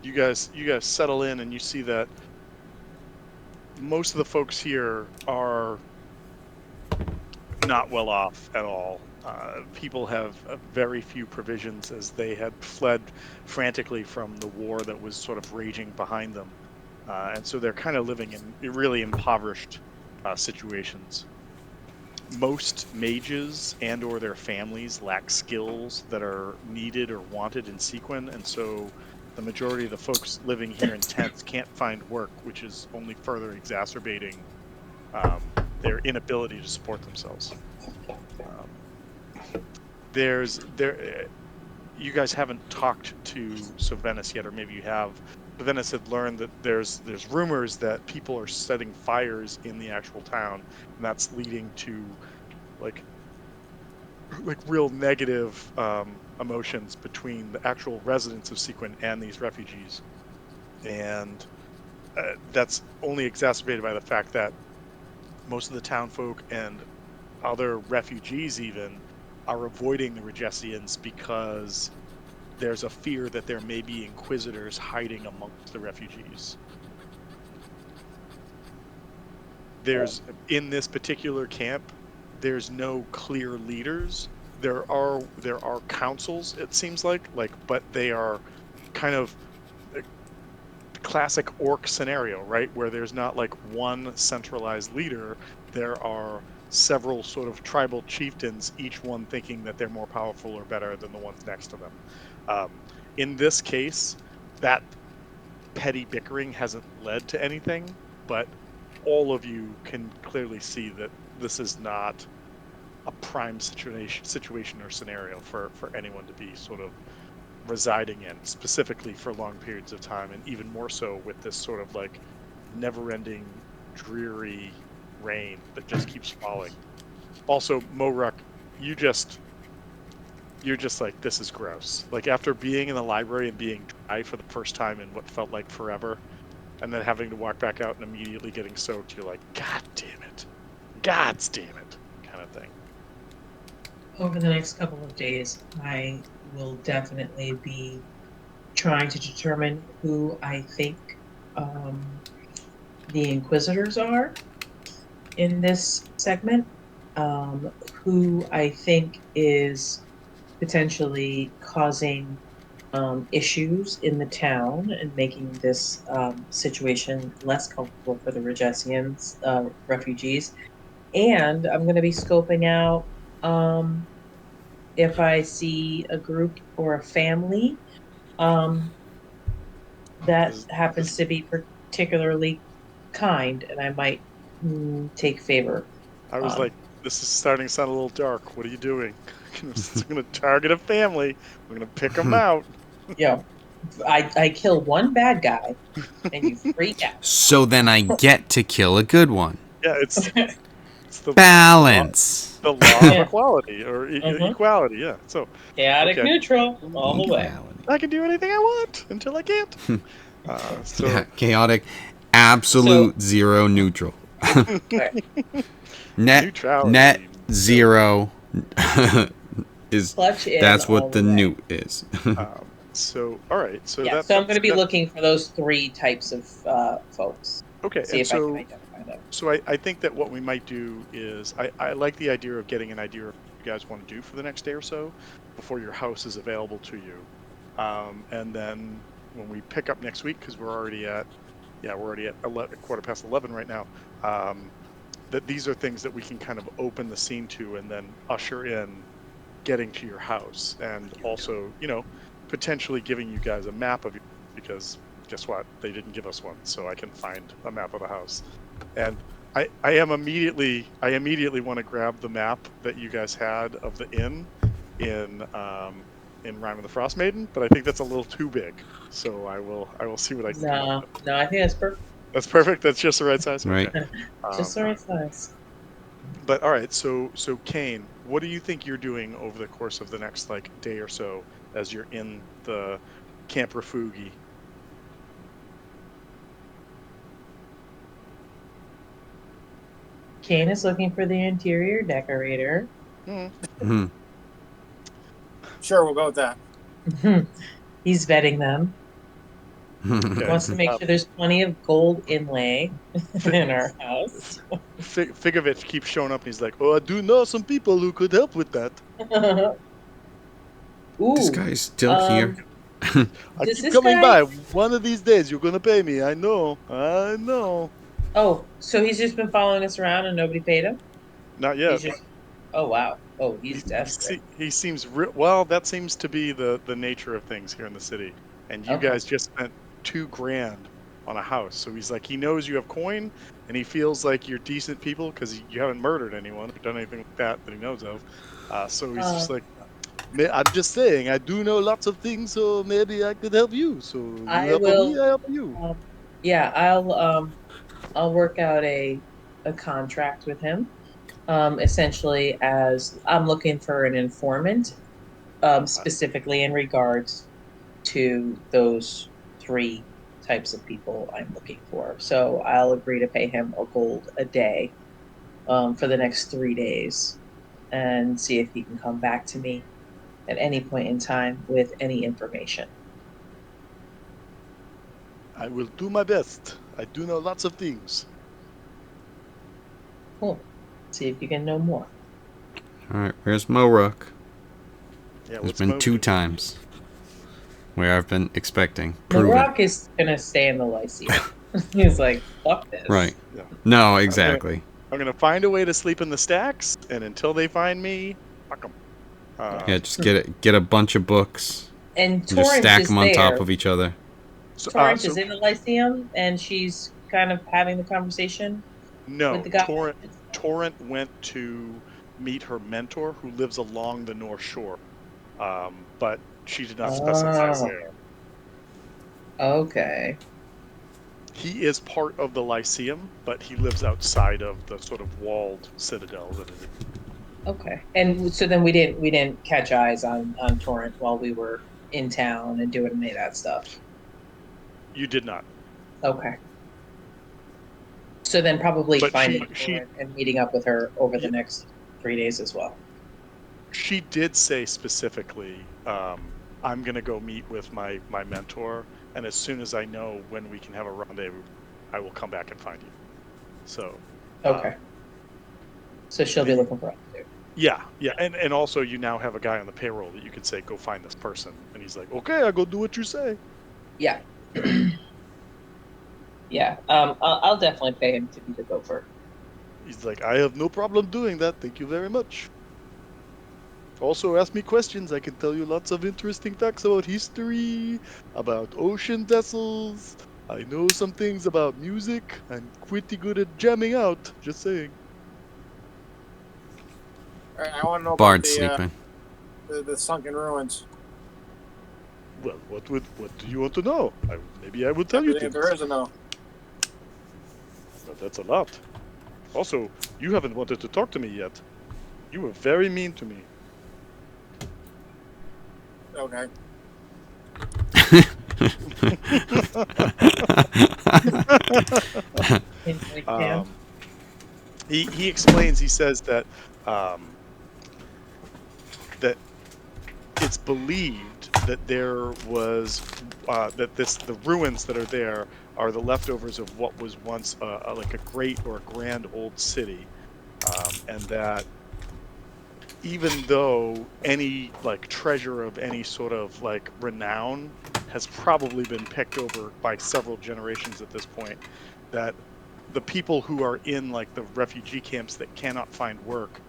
You guys settle in, and you see that most of the folks here are not well off at all. People have very few provisions, as they had fled frantically from the war that was sort of raging behind them. And so they're kind of living in really impoverished situations. Most mages and or their families lack skills that are needed or wanted in Sequin, and so the majority of the folks living here in tents can't find work, which is only further exacerbating their inability to support themselves. You guys haven't talked to Sovenis yet, or maybe you have. Sovenis had learned that there's rumors that people are setting fires in the actual town, and that's leading to like real negative emotions between the actual residents of Sequin and these refugees. And that's only exacerbated by the fact that most of the town folk and other refugees even are avoiding the Regesians because there's a fear that there may be inquisitors hiding amongst the refugees. There's, in this particular camp, there's no clear leaders. There are councils, it seems like, but they are kind of a classic orc scenario, right? Where there's not like one centralized leader. There are several sort of tribal chieftains, each one thinking that they're more powerful or better than the ones next to them. In this case, that petty bickering hasn't led to anything, but all of you can clearly see that this is not a prime situation or scenario for anyone to be sort of residing in, specifically for long periods of time, and even more so with this sort of like never-ending, dreary rain that just keeps falling. Also, Moruk, you're just like, this is gross. Like, after being in the library and being dry for the first time in what felt like forever, and then having to walk back out and immediately getting soaked, you're like, God damn it. God's damn it, kind of thing. Over the next couple of days, I will definitely be trying to determine who I think the Inquisitors are in this segment, who I think is potentially causing issues in the town and making this situation less comfortable for the Regesians, refugees. And I'm going to be scoping out if I see a group or a family that happens to be particularly kind, and I might take favor. I was like, this is starting to sound a little dark. What are you doing? I'm going to target a family. I'm going to pick them out. Yeah. I kill one bad guy, and you freak out. So then I get to kill a good one. Yeah, it's the balance. The law of equality or equality. Yeah. So chaotic neutral all the way. I can do anything I want until I can't. Yeah, chaotic, absolute zero neutral. Net zero is Clutch in that's all what the way. newt is. So all right, so Yeah, that, so I'm going to be that- looking for those 3 types of folks. okay, See and if I can so identify them. so I think that what we might do is I like the idea of getting an idea of what you guys want to do for the next day or so before your house is available to you, and then when we pick up next week, because we're already at 11 right now. That these are things that we can kind of open the scene to and then usher in getting to your house, and also, potentially giving you guys a map of your, because guess what? They didn't give us one, so I can find a map of the house. And I immediately want to grab the map that you guys had of the inn in Rime of the Frost Maiden, but I think that's a little too big. So I will see what I can come up with. No, I think that's perfect. That's perfect. That's just the right size. Right. Okay. Just the right size. But all right, so Kane, what do you think you're doing over the course of the next day or so as you're in the Camp Refugi? Kane is looking for the interior decorator. Hmm. Sure, we'll go with that. He's vetting them. Okay. Wants to make sure there's plenty of gold inlay in our house. Figovich keeps showing up and he's like, "Oh, I do know some people who could help with that. Ooh, This guy's still here. I Does keep this coming guy- by. One of these days you're gonna pay me. I know. Oh, so he's just been following us around and nobody paid him? Not yet. He's just. Oh wow. Oh, he's He, desperate. he seems well. That seems to be the nature of things here in the city. And you Okay. guys just spent $2,000 on a house, so he's like, he knows you have coin, and he feels like you're decent people because you haven't murdered anyone or done anything like that he knows of. So he's just like, I'm just saying, I do know lots of things, so maybe I could help you. So you I help will. me, I help you. Yeah, I'll work out a contract with him. Essentially, as I'm looking for an informant, specifically in regards to those 3 types of people I'm looking for. So I'll agree to pay him a gold a day for the next 3 days, and see if he can come back to me at any point in time with any information. I will do my best. I do know lots of things. Cool. See if you can know more. All right, where's Moruk? Yeah, There's what's been Mo 2 doing? times where I've been expecting. The Prove it. Rock is gonna stay in the Lyceum. He's like, fuck this. Right. Yeah. No, exactly. I'm gonna find a way to sleep in the stacks, and until they find me, fuck them. Yeah, just get a bunch of books And and just Torrance stack is them on top there. of each other. Torrance is in the Lyceum, and she's kind of having the conversation No, with the guy. Torrent went to meet her mentor, who lives along the North Shore, but she did not specify Oh. where. Okay. He is part of the Lyceum, but he lives outside of the sort of walled citadel that it is. Okay. And so then we didn't catch eyes on Torrent while we were in town and doing any of that stuff. You did not. Okay. So then probably But finding she- Torrent and meeting up with her over the next 3 days as well. She did say specifically, I'm going to go meet with my mentor, and as soon as I know when we can have a rendezvous, I will come back and find you. So. Okay. So she'll be looking for us too. Yeah, and also you now have a guy on the payroll that you can say, go find this person, and he's like, okay, I'll go do what you say. Yeah. Yeah. I'll definitely pay him to be the gopher. He's like, I have no problem doing that. Thank you very much. Also, ask me questions. I can tell you lots of interesting facts about history, about ocean vessels. I know some things about music. I'm pretty good at jamming out. Just saying. All right, I want to know about Bard's sleeping. the sunken ruins. Well, what do you want to know? Maybe I will tell you Everything things. there is to know. But that's a lot. Also, you haven't wanted to talk to me yet. You were very mean to me. Okay. He explains. He says that it's believed that there was the ruins that are there are the leftovers of what was once like a great or a grand old city, and that even though any like treasure of any sort of like renown has probably been picked over by several generations at this point, that the people who are in like the refugee camps that cannot find work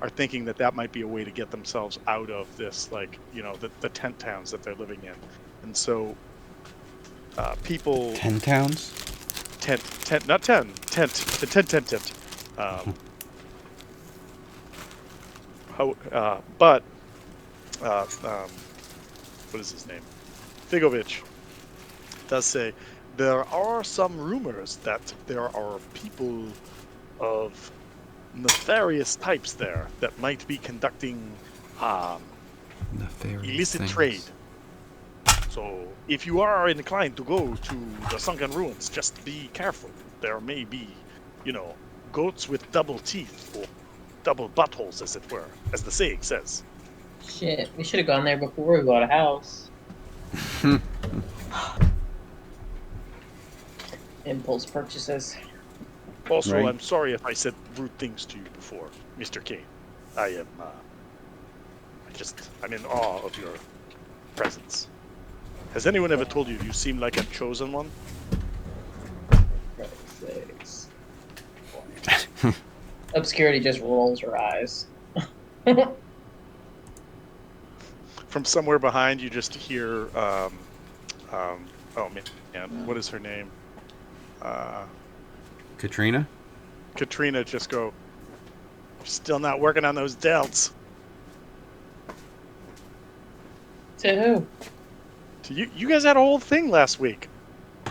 are thinking that that might be a way to get themselves out of this, like, you know, the tent towns that they're living in. And so people 10 towns? tent not 10 tent the tent but what is his name, Figovich does say there are some rumors that there are people of nefarious types there that might be conducting Nefarious illicit things. trade. So if you are inclined to go to the sunken ruins, just be careful. There may be, you know, goats with double teeth or double buttholes, as it were, as the saying says. Shit, we should have gone there before we bought a house. Impulse purchases. Also, Right. I'm sorry if I said rude things to you before, Mr. Kane. I am, I'm in awe of your presence. Has anyone ever told you you seem like a chosen one? Six. Obscurity just rolls her eyes. From somewhere behind, you just hear, oh man, what is her name? Katrina? Katrina just go, still not working on those delts. To who? To you, you guys had a whole thing last week.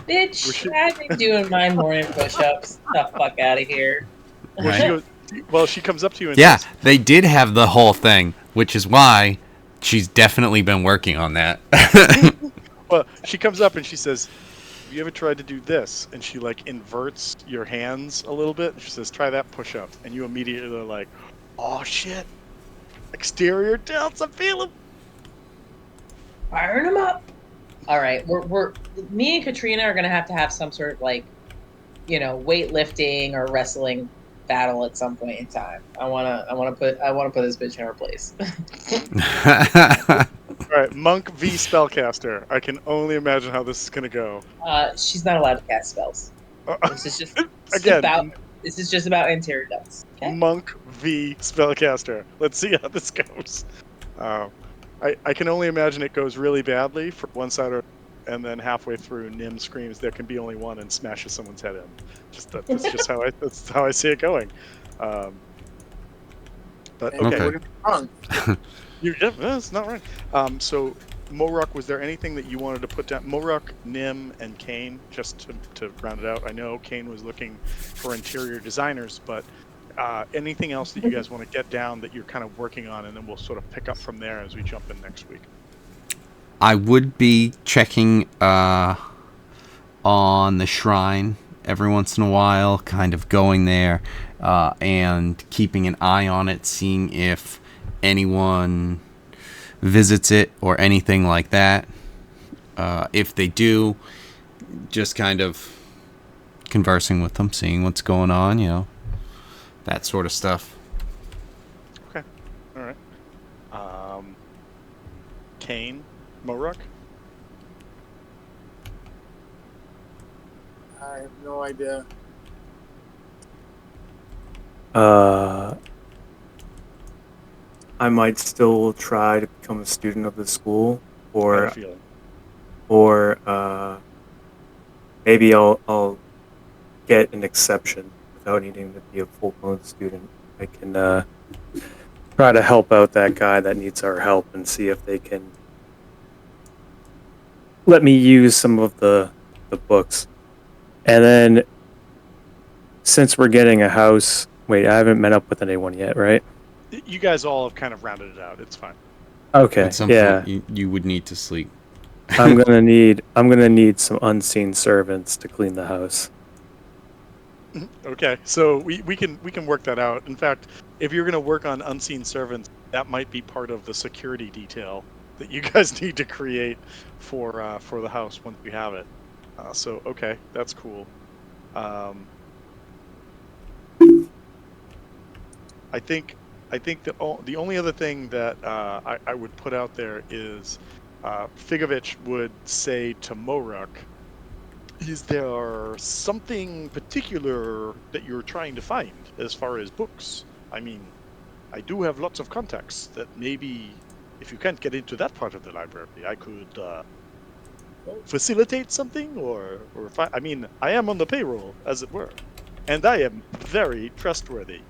Bitch, I've been doing my morning push-ups. Get the fuck out of here. Well, Right. she goes, well, she comes up to you and Yeah, says, they did have the whole thing, which is why she's definitely been working on that. well, she comes up and she says, have you ever tried to do this? And she like inverts your hands a little bit. She says, try that push-up. And you immediately are like, oh shit, exterior delts, I feel them. Firing them up. All right, we're me and Katrina are gonna have to have some sort of like, you know, weightlifting or wrestling battle at some point in time. I wanna put this bitch in her place. All right, Monk v Spellcaster. I can only imagine how this is gonna go. She's not allowed to cast spells. This is just Again, this is just about interior ducts. Okay. Monk v Spellcaster. Let's see how this goes. I can only imagine it goes really badly for one side, and then halfway through, Nim screams, "There can be only one," and smashes someone's head in. That's just that's how I see it going. But And okay, Okay. we're gonna be wrong. that's not right. So, Morok, was there anything that you wanted to put down? Morok, Nim, and Kane, just to round it out. I know Kane was looking for interior designers, but anything else that you guys want to get down that you're kind of working on, and then we'll sort of pick up from there as we jump in next week. I would be checking on the shrine every once in a while, kind of going there and keeping an eye on it, seeing if anyone visits it or anything like that. If they do, just kind of conversing with them, seeing what's going on, you know, that sort of stuff. Okay, all right. Kane, Morok. I have no idea. I might still try to become a student of the school, I had a or feeling. maybe I'll get an exception without needing to be a full-blown student. I can try to help out that guy that needs our help and see if they can let me use some of the books. And then, since we're getting a house, wait, I haven't met up with anyone yet, right? You guys all have kind of rounded it out. It's fine. Okay, At some yeah. point, you would need to sleep. I'm gonna need some unseen servants to clean the house. Okay, so we can work that out. In fact, if you're going to work on unseen servants, that might be part of the security detail that you guys need to create for the house once you have it. So okay, that's cool. I think the only other thing that I would put out there is Figovich would say to Moruk, is there something particular that you're trying to find as far as books? I mean, I do have lots of contacts that maybe if you can't get into that part of the library, I could facilitate something or if I mean, I am on the payroll, as it were, and I am very trustworthy.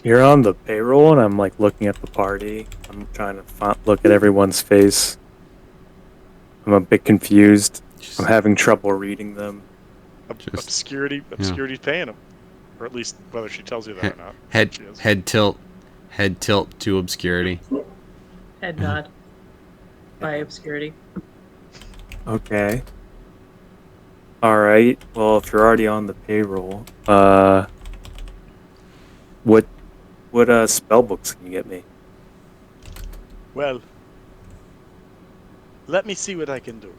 You're on the payroll, and I'm like looking at the party. I'm trying to look at everyone's face. I'm a bit confused. Just, I'm having trouble reading them. Just- Obscurity's paying him, or at least whether she tells you that or not. She is. head tilt to obscurity. Head nod by obscurity. Okay. All right. Well, if you're already on the payroll, what spell books can you get me? Well, let me see what I can do.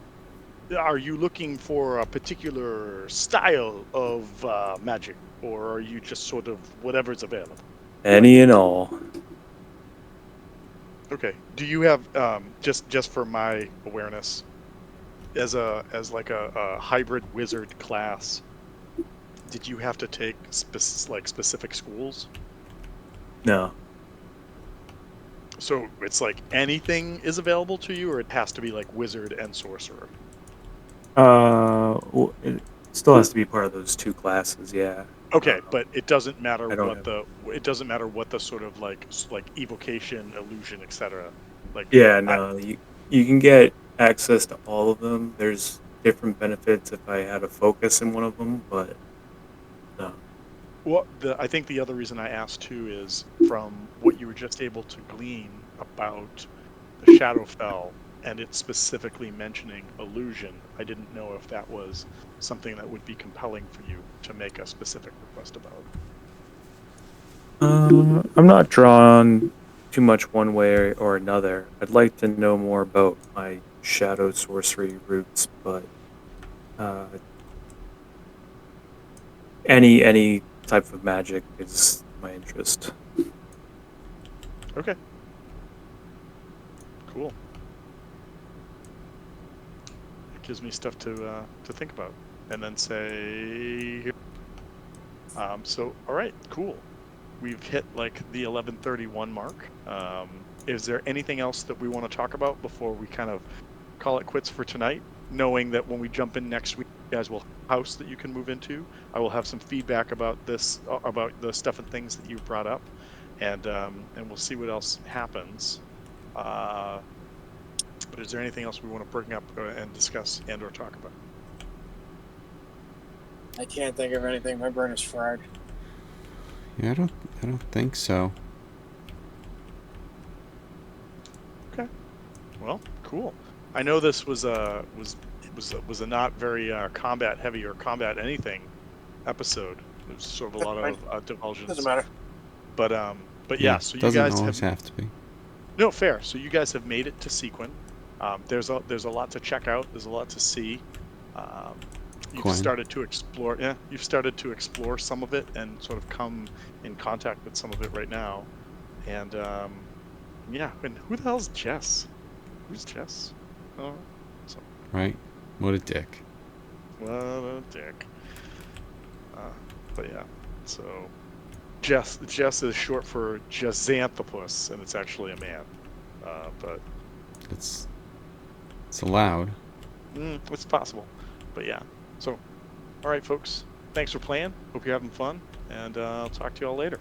Are you looking for a particular style of magic, or are you just sort of whatever's available? Any and all. Okay. Do you have just for my awareness, as like a hybrid wizard class? Did you have to take specific schools? No. So it's like anything is available to you, or it has to be like wizard and sorcerer? Well, it still has to be part of those two classes. Yeah. Okay, but it doesn't matter I don't what the sort of like evocation, illusion, etc. Like Yeah. No. You can get access to all of them. There's different benefits if I had a focus in one of them, but no. I think the other reason I asked too is from what you were just able to glean about the Shadowfell, and it's specifically mentioning illusion. I didn't know if that was something that would be compelling for you to make a specific request about. I'm not drawn too much one way or another. I'd like to know more about my shadow sorcery roots, but any type of magic is my interest. Okay. Cool. It gives me stuff to think about, and then say. So all right, cool. We've hit like the 11:31 mark. Is there anything else that we want to talk about before we kind of call it quits for tonight? Knowing that when we jump in next week, you guys will have a house that you can move into. I will have some feedback about this, about the stuff and things that you brought up, and we'll see what else happens. But is there anything else we want to bring up and discuss and or talk about? I can't think of anything. My brain is fried. Yeah, I don't think so. Okay. Well, cool. I know this was a not very combat heavy or combat anything episode. It was sort of a lot of divulgence. Doesn't matter. But yeah. So you doesn't guys always have to be. No, fair. So you guys have made it to Sequin. There's a lot to check out. There's a lot to see. You've started to explore. Yeah, you've started to explore some of it and sort of come in contact with some of it right now. And yeah. And who the hell's Jess? Who's Jess? Oh, so. Right? What a dick. What a dick. But yeah. So Jess is short for Jaxanthropus, and it's actually a man. But It's allowed. it's possible. But yeah. So, all right, folks. Thanks for playing. Hope you're having fun, and I'll talk to you all later.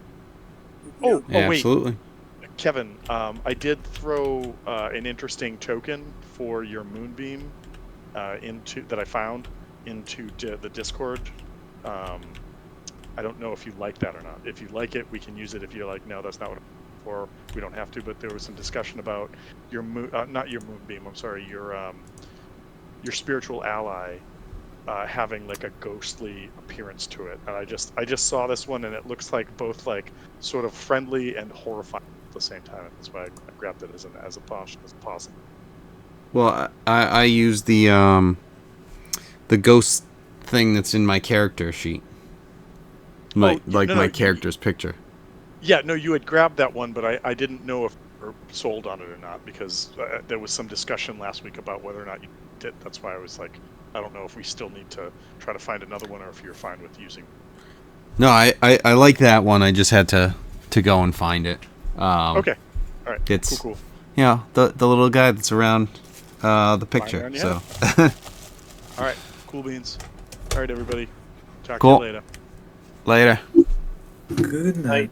Oh, Yeah, wait, absolutely. Kevin. I did throw an interesting token for your moonbeam into that I found into the Discord. I don't know if you like that or not. If you like it, we can use it. If you're like, no, that's not what I'm for, we don't have to. But there was some discussion about your not your moonbeam. I'm sorry, your spiritual ally having like a ghostly appearance to it. And I just saw this one, and it looks like both like sort of friendly and horrifying at the same time. That's why I grabbed it as a possible. Well, I use the ghost thing that's in my character sheet. My my character's picture. Yeah, no, you had grabbed that one, but I didn't know if you were sold on it or not, because there was some discussion last week about whether or not you did. That's why I was like, I don't know if we still need to try to find another one, or if you're fine with using. No, I like that one. I just had to go and find it. Okay, all right, It's cool. you know, the little guy that's around the picture. around, So All right, cool beans. All right, everybody, talk Cool. to you later. later. Good night.